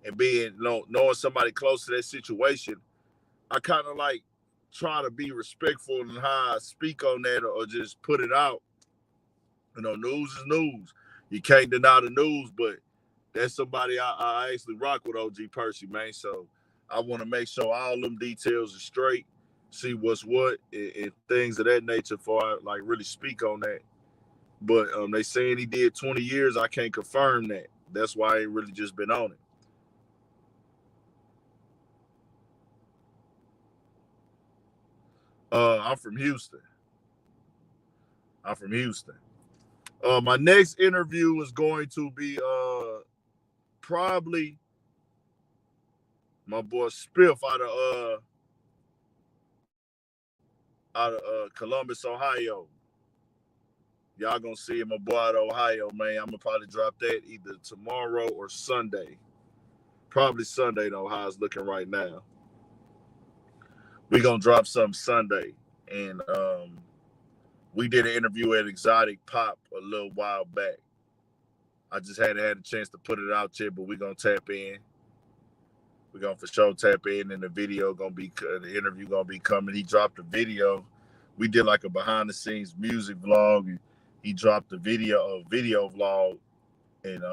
and being knowing somebody close to that situation, I kind of like try to be respectful in how I speak on that or just put it out. News is news. You can't deny the news, but that's somebody I actually rock with, OG Percy, man. So I want to make sure all them details are straight, see what's what, and things of that nature before I like really speak on that. But they saying he did 20 years. I can't confirm that. That's why I ain't really just been on it. I'm from Houston. My next interview is going to be probably my boy Spiff out of Columbus, Ohio. Y'all gonna see my boy out of Ohio, man. I'm gonna probably drop that either tomorrow or Sunday. Probably Sunday though, how it's looking right now. We gonna drop something Sunday. And we did an interview at Exotic Pop a little while back. I just hadn't had a chance to put it out yet, but we gonna tap in. We're gonna for sure tap in, and the interview gonna be coming. He dropped a video. We did like a behind the scenes music vlog, and he dropped a video vlog, and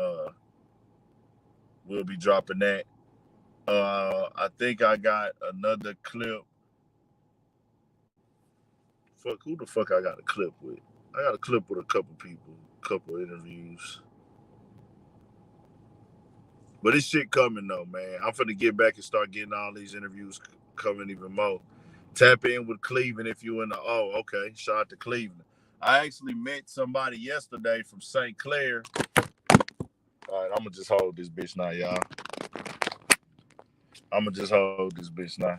we'll be dropping that. I think I got another clip. Fuck, who the fuck I got a clip with? I got a clip with a couple people, couple interviews. But this shit coming though, man. I'm finna get back and start getting all these interviews coming even more. Tap in with Cleveland if you in the okay. Shout out to Cleveland. I actually met somebody yesterday from St. Clair. All right, I'm gonna just hold this bitch now, y'all. I'm gonna just hold this bitch now.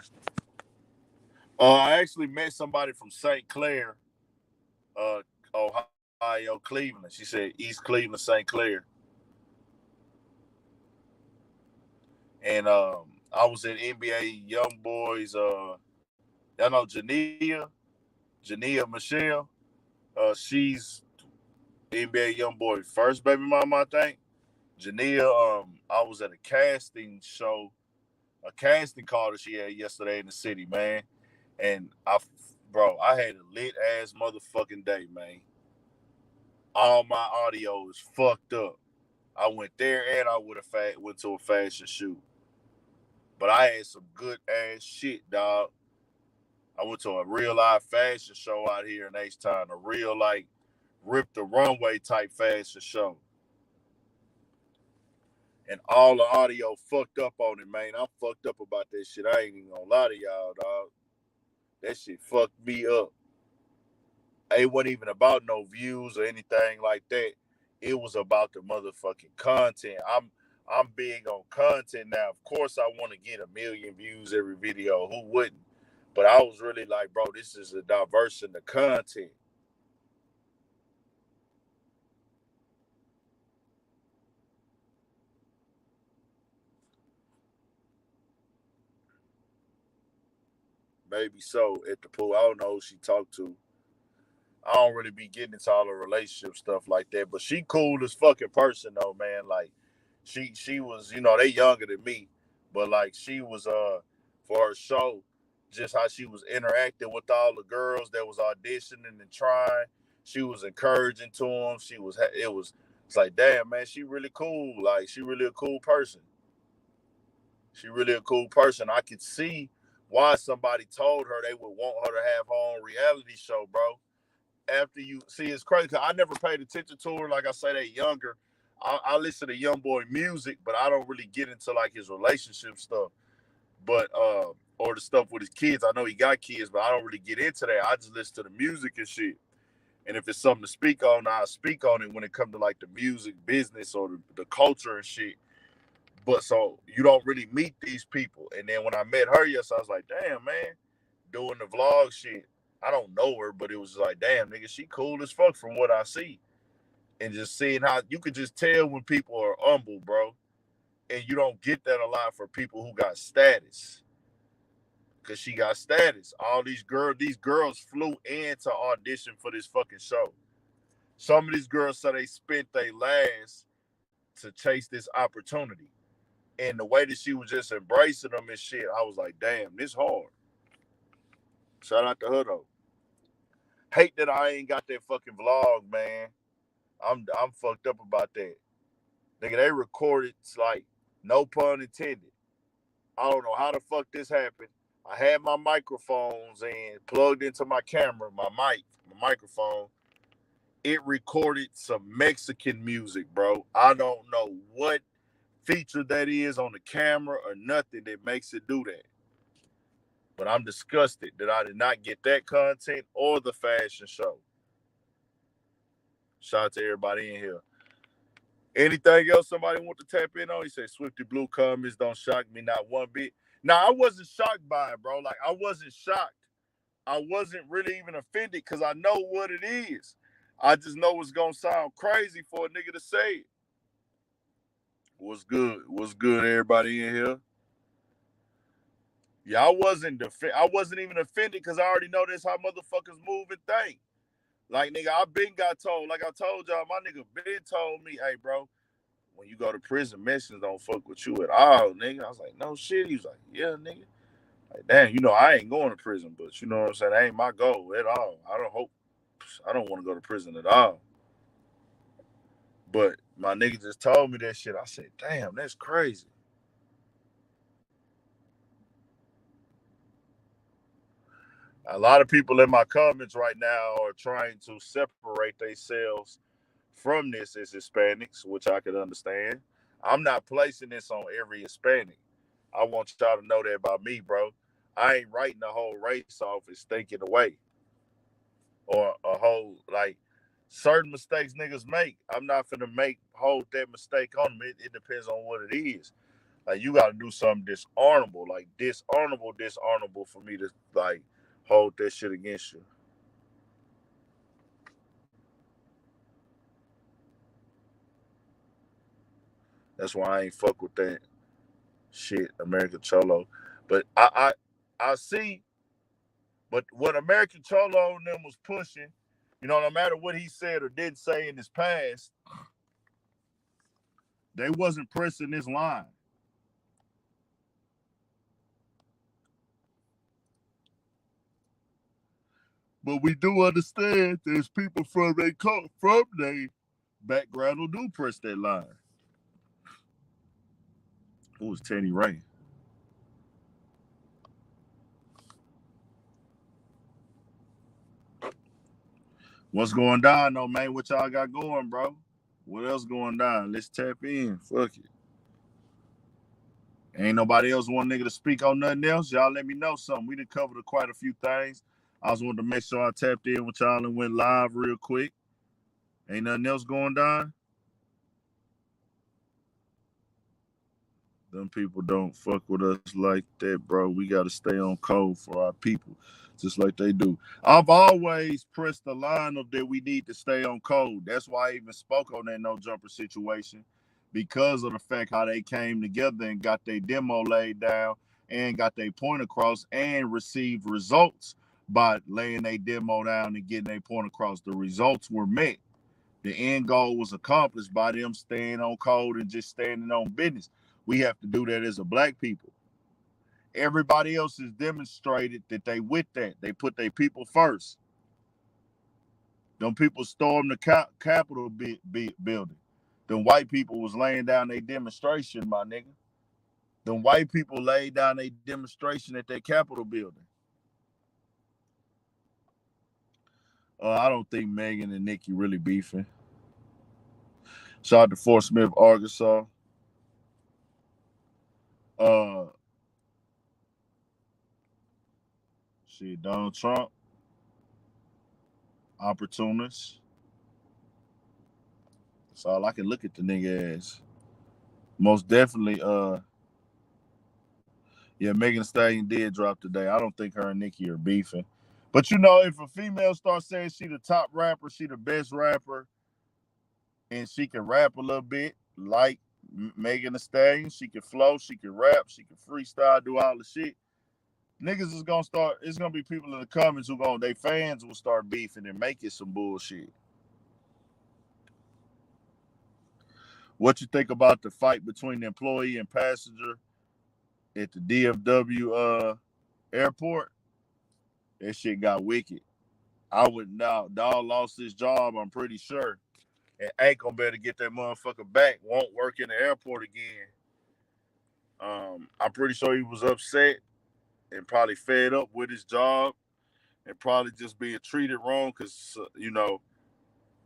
I actually met somebody from St. Clair, Ohio, Cleveland. She said East Cleveland, St. Clair. And I was at NBA Young Boys. Y'all know Jania Michelle. She's NBA Young Boy first baby mama, I think. Jania, I was at a casting show, a casting call that she had yesterday in the city, man. And I had a lit ass motherfucking day, man. All my audio is fucked up. I went there and I went to a fashion shoot. But I had some good ass shit, dog. I went to a real live fashion show out here in H-Town, a real like rip the runway type fashion show. And all the audio fucked up on it, man. I'm fucked up about that shit. I ain't even gonna lie to y'all, dog. That shit fucked me up. It wasn't even about no views or anything like that. It was about the motherfucking content. I'm big on content now. Of course, I want to get 1 million views every video. Who wouldn't? But I was really like, bro, this is a diverse in the content. Maybe so at the pool. I don't know who she talked to. I don't really be getting into all the relationship stuff like that. But she cool as fucking person though, man. Like she was, they younger than me. But like she was for her show, just how she was interacting with all the girls that was auditioning and trying. She was encouraging to them. It's like, damn, man, she really cool. Like she really a cool person. She really a cool person. I could see why somebody told her they would want her to have her own reality show, bro. After you see, it's crazy because I never paid attention to her. Like I say, they younger. I listen to Young Boy music, but I don't really get into like his relationship stuff. But or the stuff with his kids. I know he got kids, but I don't really get into that. I just listen to the music and shit. And if it's something to speak on, I'll speak on it when it comes to like the music business or the culture and shit. But so you don't really meet these people. And then when I met her, yes, I was like, damn, man, doing the vlog shit. I don't know her, but it was like, damn, nigga, she cool as fuck from what I see. And just seeing how you could just tell when people are humble, bro. And you don't get that a lot for people who got status. Cause she got status. All these girls flew in to audition for this fucking show. Some of these girls said they spent their last to chase this opportunity. And the way that she was just embracing them and shit, I was like, damn, this hard. Shout out to her though. Hate that I ain't got that fucking vlog, man. I'm fucked up about that. Nigga, they recorded like no pun intended. I don't know how the fuck this happened. I had my microphones and plugged into my camera, my microphone. It recorded some Mexican music, bro. I don't know what feature that is on the camera or nothing that makes it do that. But I'm disgusted that I did not get that content or the fashion show. Shout out to everybody in here. Anything else somebody want to tap in on? He said, Swifty Blue comments don't shock me not one bit. Now, I wasn't shocked by it, bro. Like, I wasn't shocked. I wasn't really even offended because I know what it is. I just know it's going to sound crazy for a nigga to say it. What's good? What's good, everybody in here? Yeah, I wasn't even offended because I already know that's how motherfuckers move and think. Like, nigga, I been got told, like I told y'all, my nigga been told me, hey, bro, when you go to prison, Mexicans don't fuck with you at all, nigga. I was like, no shit. He was like, yeah, nigga. Like, damn, I ain't going to prison, but you know what I'm saying? That ain't my goal at all. I don't want to go to prison at all. But my nigga just told me that shit. I said, damn, that's crazy. A lot of people in my comments right now are trying to separate themselves from this as Hispanics, which I could understand. I'm not placing this on every Hispanic. I want y'all to know that about me, bro. I ain't writing the whole race off as thinking away or a whole like certain mistakes niggas make. I'm not finna hold that mistake on them. It depends on what it is. Like you gotta do something dishonorable, like dishonorable for me to like hold that shit against you. That's why I ain't fuck with that shit, American Cholo. But I see, but what American Cholo and them was pushing, no matter what he said or didn't say in his past, they wasn't pressing this line. But we do understand there's people from their background who do press that line. Who was Teddy Ray? What's going down though, man? What y'all got going, bro? What else going down? Let's tap in. Fuck it. Ain't nobody else want nigga to speak on nothing else. Y'all let me know something. We done covered quite a few things. I just wanted to make sure I tapped in with y'all and went live real quick. Ain't nothing else going down. Them people don't fuck with us like that, bro. We got to stay on code for our people, just like they do. I've always pressed the line of that we need to stay on code. That's why I even spoke on that no jumper situation, because of the fact how they came together and got their demo laid down and got their point across and received results by laying their demo down and getting their point across. The results were met. The end goal was accomplished by them staying on code and just standing on business. We have to do that as a black people. Everybody else has demonstrated that they with that. They put their people first. Them people stormed the Capitol building. Them white people was laying down their demonstration, my nigga. Them white people laid down a demonstration at their Capitol building. I don't think Megan and Nikki really beefing. Shout out to Fort Smith, Arkansas. Shit, Donald Trump, opportunist. That's all I can look at the nigga as. Most definitely, yeah, Megan Thee Stallion did drop today. I don't think her and Nicki are beefing. But if a female starts saying she the top rapper, she the best rapper, and she can rap a little bit like Megan Thee Stallion, she can flow, she can rap, she can freestyle, do all the shit. Niggas is gonna start. It's gonna be people in the comments they fans will start beefing and make it some bullshit. What you think about the fight between the employee and passenger at the DFW airport? That shit got wicked. I would now. Dog lost his job, I'm pretty sure. And ain't gonna be able to get that motherfucker back. Won't work in the airport again. I'm pretty sure he was upset and probably fed up with his job and probably just being treated wrong because,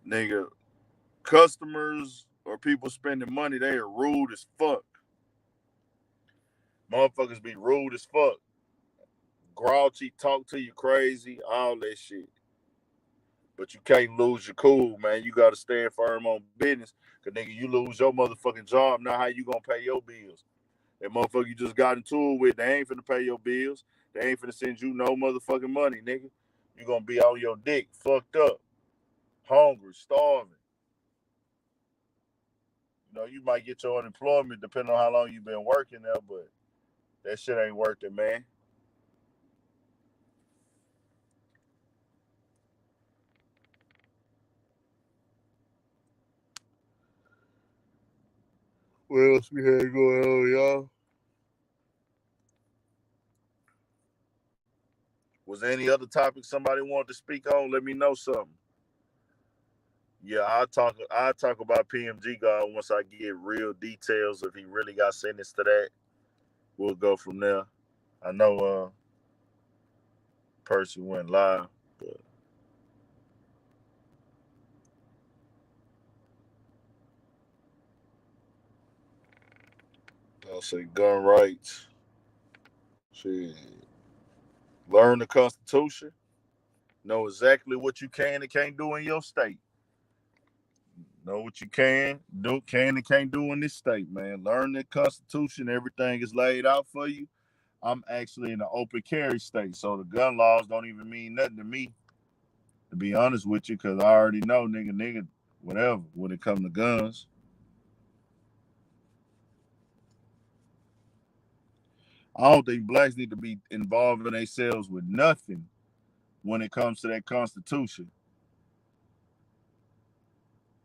nigga, customers or people spending money, they are rude as fuck. Motherfuckers be rude as fuck. Grouchy, talk to you crazy, all that shit. But you can't lose your cool, man. You gotta stand firm on business. Cause nigga, you lose your motherfucking job. Now how you gonna pay your bills? That motherfucker you just got into it with, they ain't finna pay your bills. They ain't finna send you no motherfucking money, nigga. You gonna be on your dick, fucked up, hungry, starving. You might get your unemployment depending on how long you been working there, but that shit ain't worth it, man. What else we had going on, y'all? Was there any other topic somebody wanted to speak on? Let me know something. Yeah, I'll talk about PMG God once I get real details. If he really got sentenced to that, we'll go from there. I know person went live. But I'll say gun rights. Shit. Learn the Constitution. Know exactly what you can and can't do in your state. Know what you can and can't do in this state, man. Learn the Constitution. Everything is laid out for you. I'm actually in an open carry state, so the gun laws don't even mean nothing to me, to be honest with you, because I already know, nigga, whatever, when it comes to guns. I don't think blacks need to be involving themselves with nothing when it comes to that Constitution.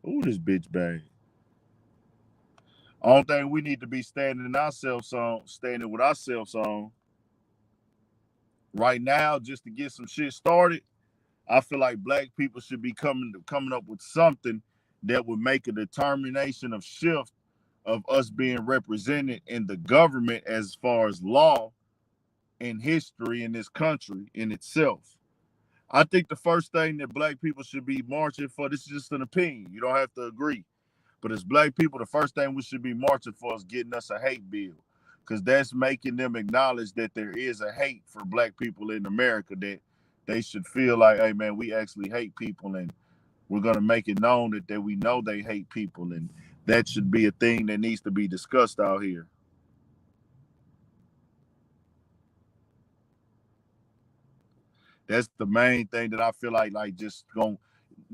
Ooh, this bitch bag. I don't think we need to be standing with ourselves on right now just to get some shit started. I feel like black people should be coming up with something that would make a determination of shift of us being represented in the government as far as law and history in this country in itself. I think the first thing that black people should be marching for, this is just an opinion, you don't have to agree, but as black people, the first thing we should be marching for is getting us a hate bill, because that's making them acknowledge that there is a hate for black people in America, that they should feel like, hey man, we actually hate people, and we're going to make it known that we know they hate people, and that should be a thing that needs to be discussed out here. That's the main thing that I feel like just going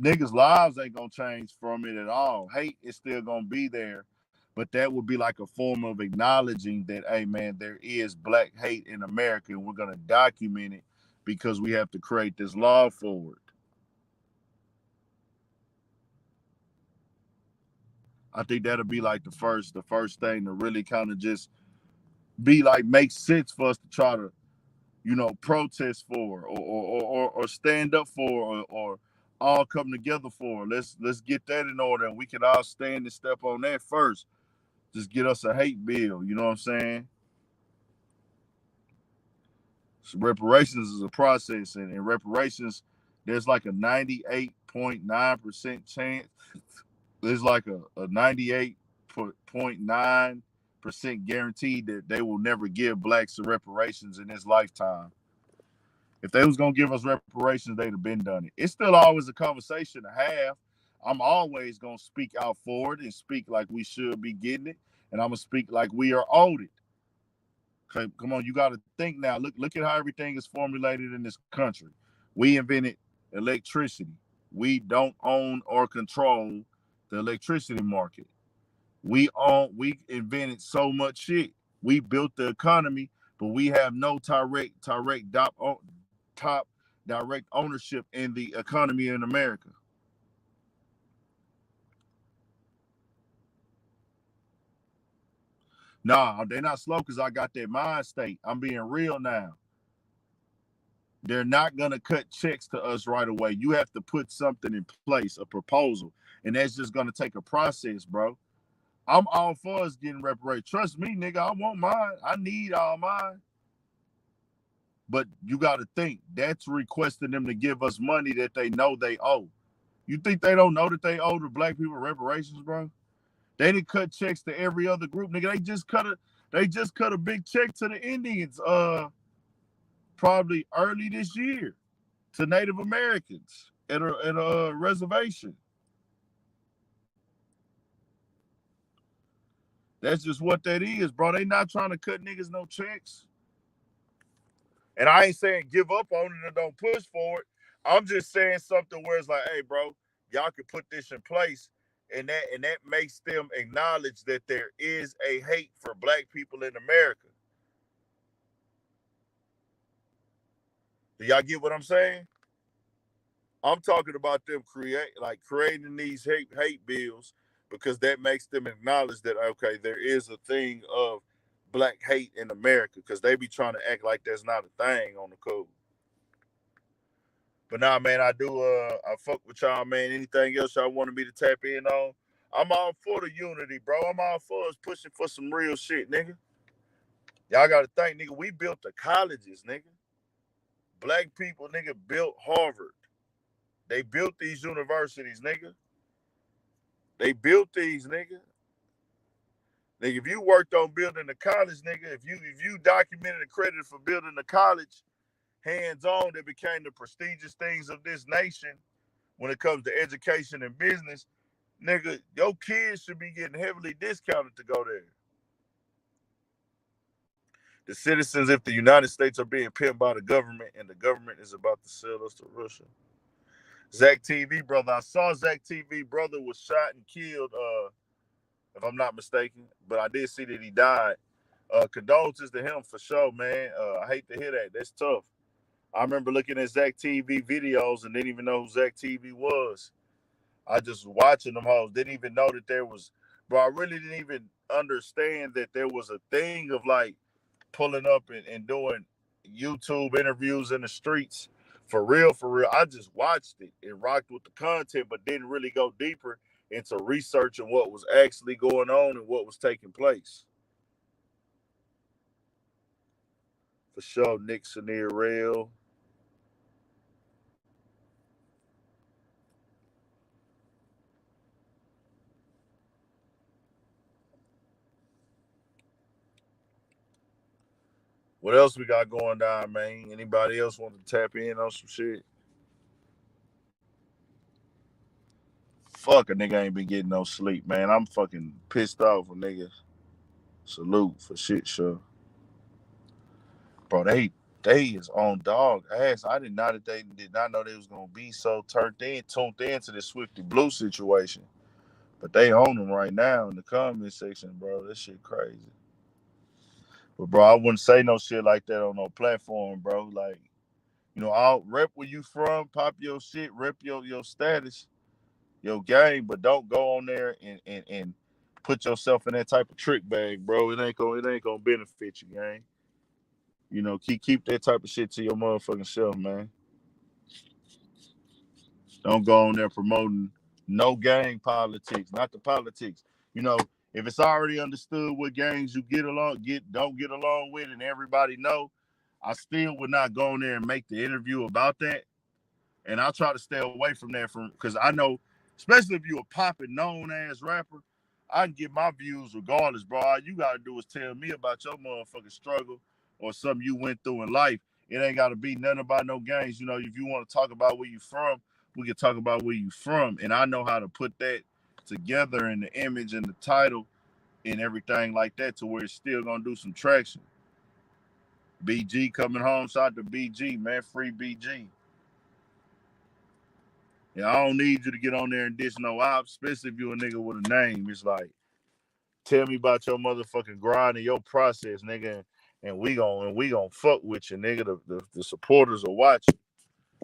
niggas' lives ain't gonna change from it at all. Hate is still gonna be there, but that would be like a form of acknowledging that, hey man, there is black hate in America, and we're gonna document it because we have to create this law for it. I think that'll be like the first thing to really kind of just be like make sense for us to try to protest for, or stand up for, or all come together for. Let's get that in order, and we can all stand and step on that first. Just get us a hate bill. You know what I'm saying? So reparations is a process, and in reparations, there's like a 98.9% chance. There's like a 98.9% guarantee that they will never give blacks the reparations in this lifetime. If they was gonna give us reparations, they'd have been done it. It's still always a conversation to have. I'm always gonna speak out for it and speak like we should be getting it, and I'm gonna speak like we are owed it. Okay, come on, you got to think now. Look at how everything is formulated in this country. We invented electricity. We don't own or control the electricity market. We invented so much shit. We built the economy, but we have no top direct ownership in the economy in America. Nah, they're not slow because I got that mind state. I'm being real now. They're not gonna cut checks to us right away. You have to put something in place, a proposal, and that's just gonna take a process, bro. I'm all for us getting reparations. Trust me, nigga, I want mine. I need all mine. But you got to think that's requesting them to give us money that they know they owe. You think they don't know that they owe the black people reparations, bro? They didn't cut checks to every other group, nigga. They just cut a big check to the Indians, probably early this year, to Native Americans at a reservation. That's just what that is, bro. They not trying to cut niggas no checks. And I ain't saying give up on it and don't push for it. I'm just saying something where it's like, hey, bro, y'all can put this in place, and that makes them acknowledge that there is a hate for black people in America. Do y'all get what I'm saying? I'm talking about them creating these hate bills, because that makes them acknowledge that, okay, there is a thing of black hate in America, because they be trying to act like that's not a thing on the code. But nah, man, I fuck with y'all, man. Anything else y'all wanted me to tap in on? I'm all for the unity, bro. I'm all for us pushing for some real shit, nigga. Y'all gotta think, nigga, we built the colleges, nigga. Black people, nigga, built Harvard. They built these universities, nigga. They built these, nigga. Nigga, if you worked on building a college, nigga, if you documented and credited for building a college hands-on that became the prestigious things of this nation when it comes to education and business, nigga, your kids should be getting heavily discounted to go there. The citizens, if the United States are being pimped by the government and the government is about to sell us to Russia. Zach TV brother, I saw Zach TV brother was shot and killed, if I'm not mistaken, but I did see that he died. Condolences to him for sure, man. I hate to hear that. That's tough. I remember looking at Zach TV videos and didn't even know who Zach TV was. I just was watching them hoes. Didn't even know that there was, bro. I really didn't even understand that there was a thing of like pulling up and doing YouTube interviews in the streets. For real, for real. I just watched it and rocked with the content, but didn't really go deeper into researching what was actually going on and what was taking place. For sure, Nick Senior Rail. What else we got going down, man? Anybody else want to tap in on some shit? Fuck, a nigga ain't been getting no sleep, man. I'm fucking pissed off with niggas. Salute for shit show. Bro, they is on dog ass. I did not know they was gonna be so tuned into this Swifty Blue situation. But they own them right now in the comment section, bro. That shit crazy. But bro, I wouldn't say no shit like that on no platform, bro. Like, I'll rep where you from, pop your shit, rep your status, your game, but don't go on there and put yourself in that type of trick bag, bro. It ain't gonna benefit you, gang. Keep that type of shit to your motherfucking self, man. Don't go on there promoting no gang politics, not the politics. If it's already understood what gangs you don't get along with, and everybody know, I still would not go on there and make the interview about that. And I'll try to stay away from that because I know, especially if you're a popping known ass rapper, I can get my views regardless, bro. All you gotta do is tell me about your motherfucking struggle or something you went through in life. It ain't gotta be nothing about no gangs. If you want to talk about where you from, we can talk about where you from. And I know how to put that together in the image and the title and everything like that to where it's still gonna do some traction. BG coming home, shout out to BG, man. Free BG. Yeah, I don't need you to get on there and dish no ops, especially if you a nigga with a name. It's like, tell me about your motherfucking grind and your process, nigga, and we gon' fuck with you, nigga. The supporters are watching.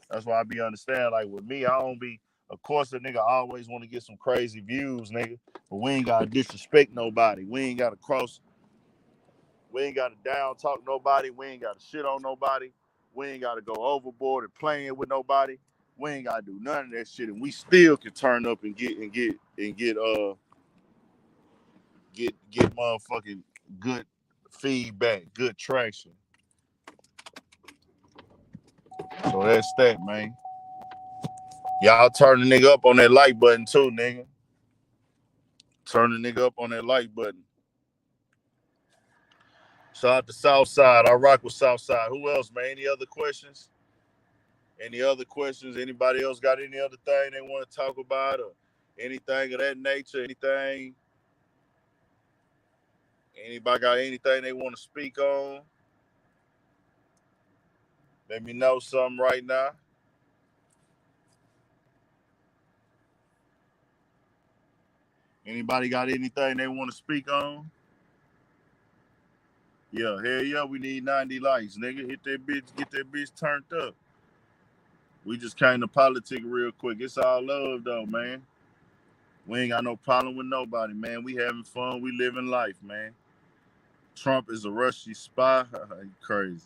That's why I be understanding. Like with me, I don't be. Of course, the nigga always want to get some crazy views, nigga. But we ain't gotta disrespect nobody. We ain't gotta cross. We ain't gotta down talk nobody. We ain't gotta shit on nobody. We ain't gotta go overboard and playing with nobody. We ain't gotta do none of that shit, and we still can turn up and get motherfucking good feedback, good traction. So that's that, man. Y'all turn the nigga up on that like button too, nigga. Turn the nigga up on that like button. Shout out to Southside. I rock with Southside. Who else, man? Any other questions? Any other questions? Anybody else got any other thing they want to talk about or anything of that nature? Anything? Anybody got anything they want to speak on? Let me know something right now. Anybody got anything they want to speak on? Yeah, hell yeah, we need 90 likes, nigga. Hit that bitch, get that bitch turned up. We just came to politic real quick. It's all love though, man. We ain't got no problem with nobody, man. We having fun. We living life, man. Trump is a Rushy spy. Crazy.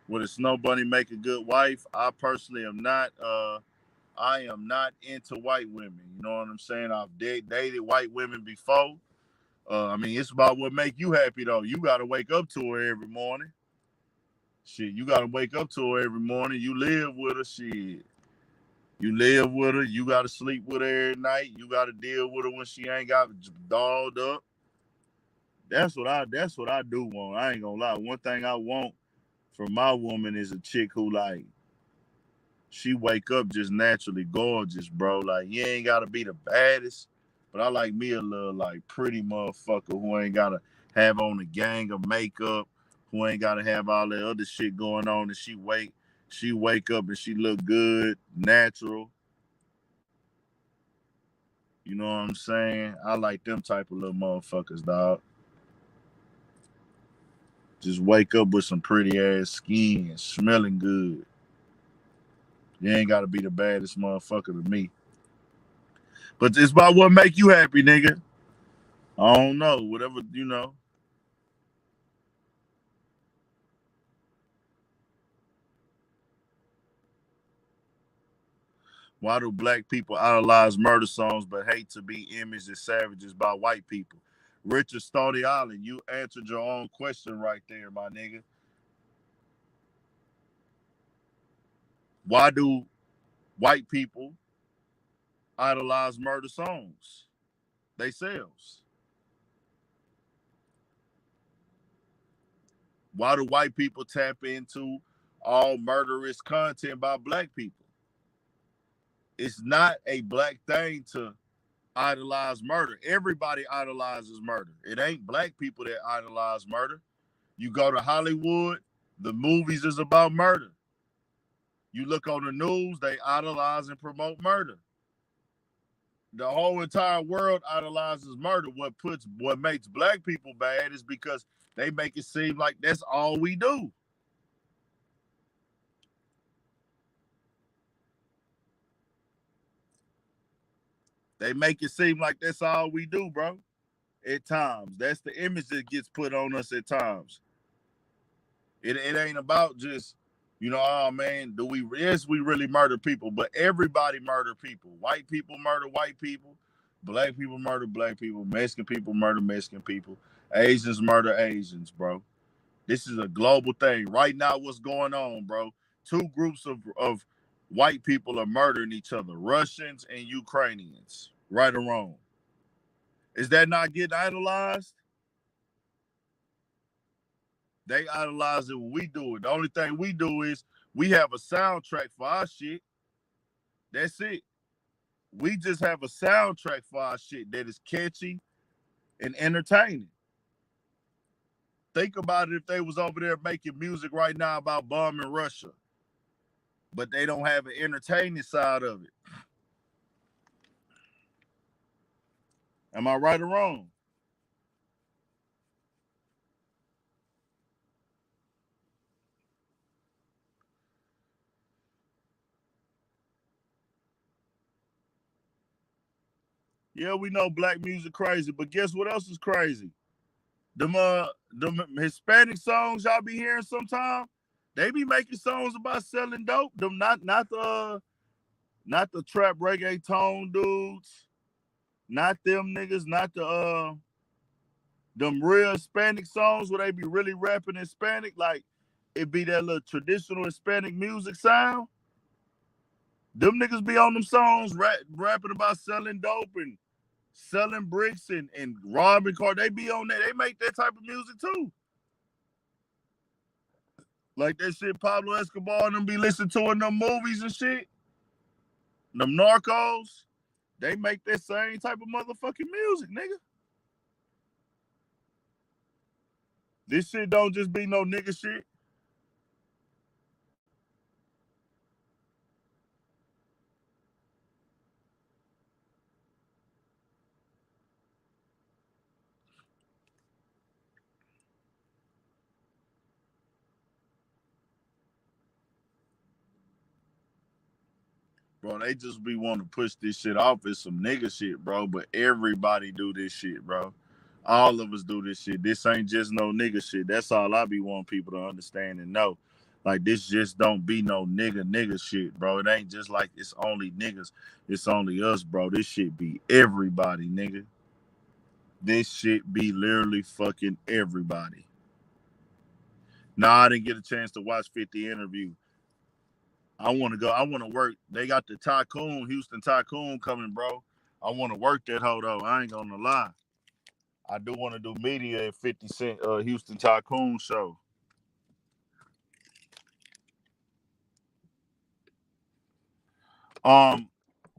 Would a snow bunny make a good wife? I personally am not. I am not into white women. You know what I'm saying? I've dated white women before. I mean, it's about what make you happy though. You got to wake up to her every morning. Shit, you gotta wake up to her every morning. You live with her, shit. You live with her. You gotta sleep with her every night. You gotta deal with her when she ain't got dolled up. That's what I do want. I ain't gonna lie. One thing I want from my woman is a chick who like she wake up just naturally gorgeous, bro. Like you ain't gotta be the baddest, but I like me a little like pretty motherfucker who ain't gotta have on a gang of makeup, who ain't gotta have all that other shit going on, and she wake up and she look good, natural. You know what I'm saying? I like them type of little motherfuckers, dog. Just wake up with some pretty ass skin, smelling good. You ain't gotta be the baddest motherfucker to me. But it's about what make you happy, nigga. I don't know. Whatever, you know. Why do black people idolize murder songs but hate to be imaged as savages by white people? Richard Stony Island, you answered your own question right there, my nigga. Why do white people idolize murder songs? They selves. Why do white people tap into all murderous content by black people? It's not a black thing to idolize murder. Everybody idolizes murder. It ain't black people that idolize murder. You go to Hollywood, the movies is about murder. You look on the news, they idolize and promote murder. The whole entire world idolizes murder. What makes black people bad is because they make it seem like that's all we do. They make it seem like that's all we do, bro. At times. That's the image that gets put on us at times. It ain't about just, oh man, yes, we really murder people, but everybody murder people. White people murder white people, black people murder black people, Mexican people murder Mexican people, Asians murder Asians, bro. This is a global thing. Right now, what's going on, bro? Two groups of white people are murdering each other, Russians and Ukrainians. Right or wrong? Is that not getting idolized? They idolize it when we do it. The only thing we do is we have a soundtrack for our shit. That's it. We just have a soundtrack for our shit that is catchy and entertaining. Think about it if they was over there making music right now about bombing Russia, but they don't have an entertaining side of it. Am I right or wrong? Yeah, we know black music crazy, but guess what else is crazy? Them Hispanic songs y'all be hearing sometime, they be making songs about selling dope. Them not the trap reggaeton dudes, not them niggas, not them real Hispanic songs where they be really rapping Hispanic, like it be that little traditional Hispanic music sound. Them niggas be on them songs rapping about selling dope and selling bricks and robbing cars. They be on that. They make that type of music too. Like that shit Pablo Escobar and them be listening to in them movies and shit. Them narcos. They make that same type of motherfucking music, nigga. This shit don't just be no nigga shit. Bro, they just be wanting to push this shit off as some nigga shit, bro. But everybody do this shit, bro. All of us do this shit. This ain't just no nigga shit. That's all I be wanting people to understand and know. Like this just don't be no nigga shit, bro. It ain't just like it's only niggas. It's only us, bro. This shit be everybody, nigga. This shit be literally fucking everybody. Nah, I didn't get a chance to watch 50 interview. I want to go. I want to work. They got the Tycoon, Houston Tycoon coming, bro. I want to work that hoe though. I ain't gonna lie. I do want to do media at 50 Cent Houston Tycoon show.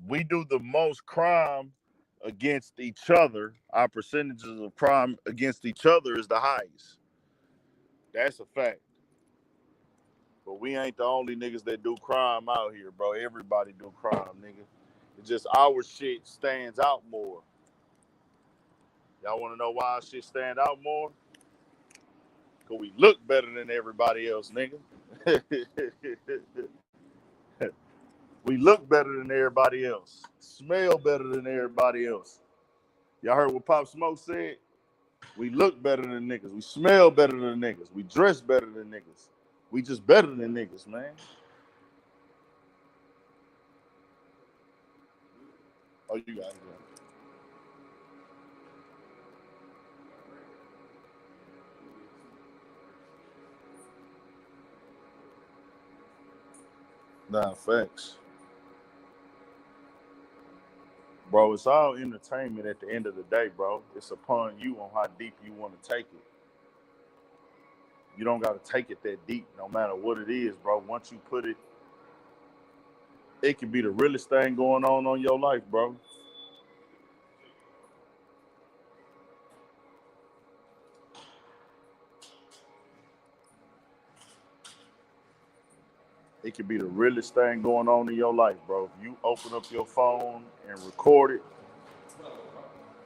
We do the most crime against each other. Our percentages of crime against each other is the highest. That's a fact. But we ain't the only niggas that do crime out here, bro. Everybody do crime, nigga. It's just our shit stands out more. Y'all want to know why our shit stand out more? Because we look better than everybody else, nigga. We look better than everybody else. Smell better than everybody else. Y'all heard what Pop Smoke said? We look better than niggas. We smell better than niggas. We dress better than niggas. We just better than niggas, man. Oh, you got it. Nah, facts. Bro, it's all entertainment at the end of the day, bro. It's upon you on how deep you want to take it. You don't got to take it that deep, no matter what it is, bro. Once you put it, it can be the realest thing going on your life, bro. It can be the realest thing going on in your life, bro. If you open up your phone and record it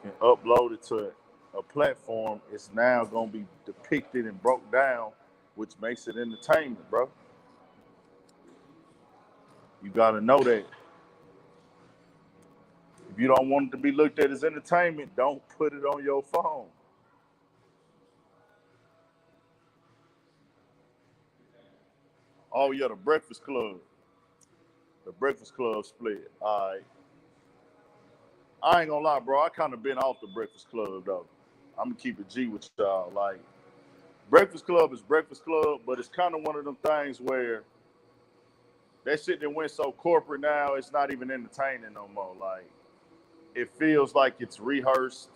and upload it to a platform, it's now going to be depicted and broke down, which makes it entertainment, bro. You got to know that. If you don't want it to be looked at as entertainment, don't put it on your phone. Oh, yeah, the Breakfast Club. The Breakfast Club split. All right. I ain't gonna lie, bro. I kind of been off the Breakfast Club, though. I'm gonna keep it G with y'all. Like, Breakfast Club is Breakfast Club, but it's kind of one of them things where that shit that went so corporate now, it's not even entertaining no more. Like, it feels like it's rehearsed.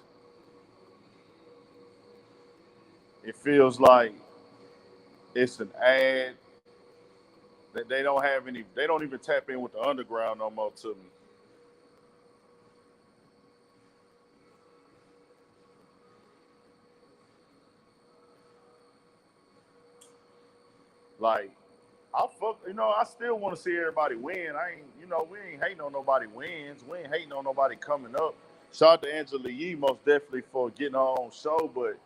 It feels like it's an ad. That they don't have any. They don't even tap in with the underground no more to me. Like, I fuck. I still want to see everybody win. I ain't. We ain't hating on nobody wins. We ain't hating on nobody coming up. Shout out to Angela Yee most definitely for getting her own show, but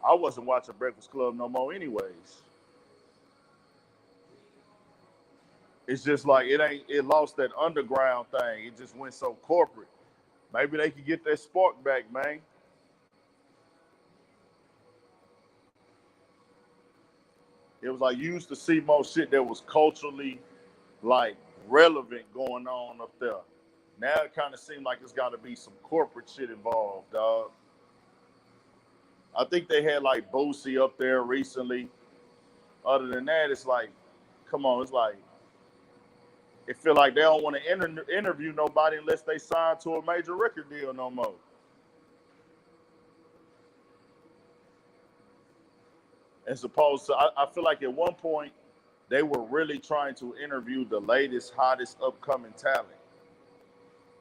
I wasn't watching Breakfast Club no more anyways. It's just like it ain't. It lost that underground thing. It just went so corporate. Maybe they could get that spark back, man. It was like you used to see more shit that was culturally like relevant going on up there. Now it kind of seems like it's got to be some corporate shit involved, dog. I think they had like Boosie up there recently. Other than that, it's like, come on, it's like it feel like they don't want to interview nobody unless they sign to a major record deal no more. As opposed to, I feel like at one point they were really trying to interview the latest, hottest upcoming talent,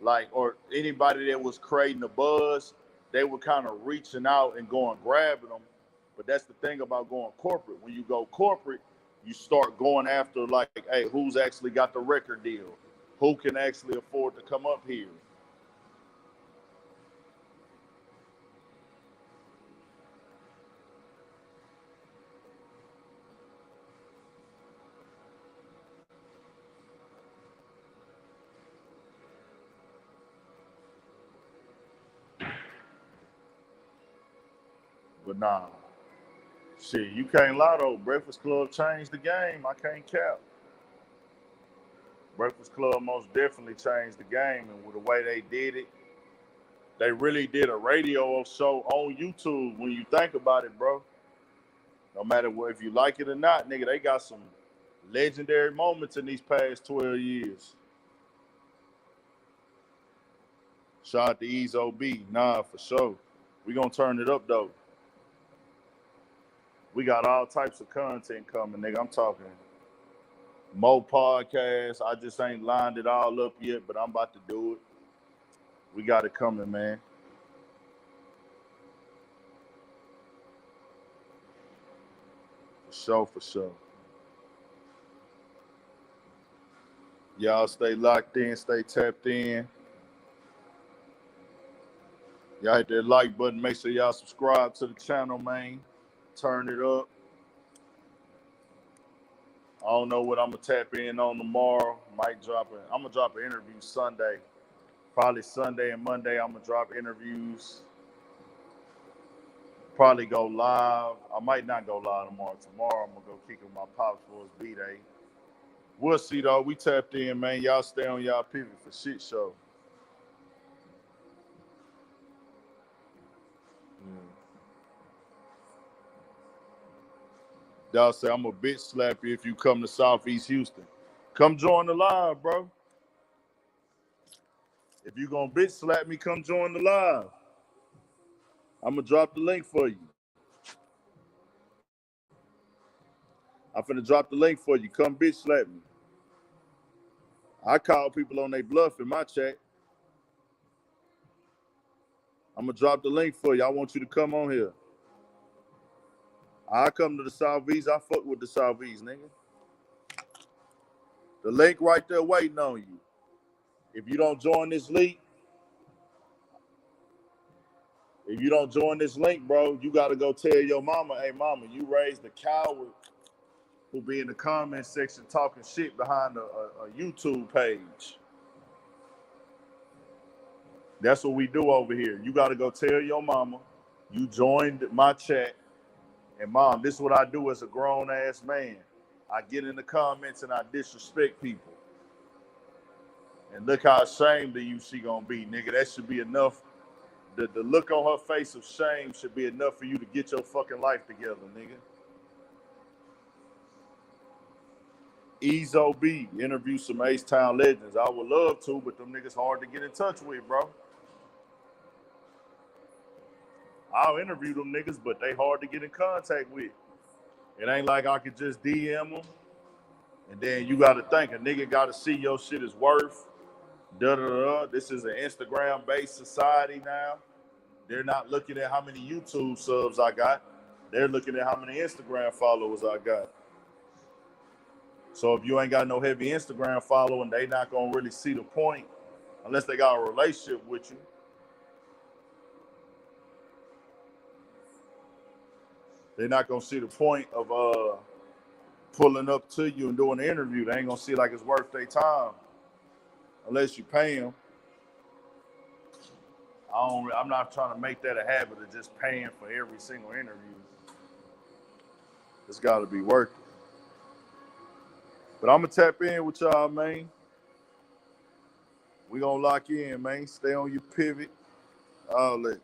like or anybody that was creating a buzz. They were kind of reaching out and going grabbing them. But that's the thing about going corporate. When you go corporate, you start going after like, hey, who's actually got the record deal? Who can actually afford to come up here? But nah, shit, you can't lie though. Breakfast Club changed the game. I can't cap. Breakfast Club most definitely changed the game, and with the way they did it, they really did a radio show on YouTube. When you think about it, bro, No matter what, if you like it or not, nigga, they got some legendary moments in these past 12 years. Shout out to Ezo B. Nah, for sure. We gonna turn it up though. We got all types of content coming, nigga. I'm talking more podcasts. I just ain't lined it all up yet, but I'm about to do it. We got it coming, man. For sure. Y'all stay locked in, stay tapped in. Y'all hit that like button. Make sure y'all subscribe to the channel, man. Turn it up. I don't know what I'm gonna tap in on tomorrow. Might drop it. I'm gonna drop an interview Sunday. Probably Sunday and Monday. I'm gonna drop interviews. Probably go live. I might not go live tomorrow. Tomorrow I'm gonna go kick with my pops for his B-Day. We'll see though. We tapped in, man. Y'all stay on y'all pivot for shit show. Y'all say I'm a bitch slap you if you come to Southeast Houston. Come join the live, bro. If you gonna bitch slap me, come join the live. I'm gonna drop the link for you. I'm finna drop the link for you. Come bitch slap me. I call people on their bluff in my chat. I'm gonna drop the link for you. I want you to come on here. I come to the Southeast. I fuck with the Southeast, nigga. The link right there waiting on you. If you don't join this link, bro, you gotta go tell your mama, hey mama, you raised a coward who be in the comment section talking shit behind a YouTube page. That's what we do over here. You gotta go tell your mama you joined my chat. And mom, this is what I do as a grown ass man. I get in the comments and I disrespect people. And look how ashamed of you she gonna be, nigga. That should be enough. The look on her face of shame should be enough for you to get your fucking life together, nigga. Ezo B, interview some H-Town legends. I would love to, but them niggas hard to get in touch with, bro. I'll interview them niggas, but they hard to get in contact with. It ain't like I could just DM them. And then you got to think, a nigga got to see your shit is worth. Da-da-da. This is an Instagram-based society now. They're not looking at how many YouTube subs I got. They're looking at how many Instagram followers I got. So if you ain't got no heavy Instagram following, they not going to really see the point unless they got a relationship with you. They're not going to see the point of pulling up to you and doing the interview. They ain't going to see like it's worth their time unless you pay them. I'm not trying to make that a habit of just paying for every single interview. It's got to be worth it. But I'm going to tap in with y'all, man. We going to lock in, man. Stay on your pivot. All that.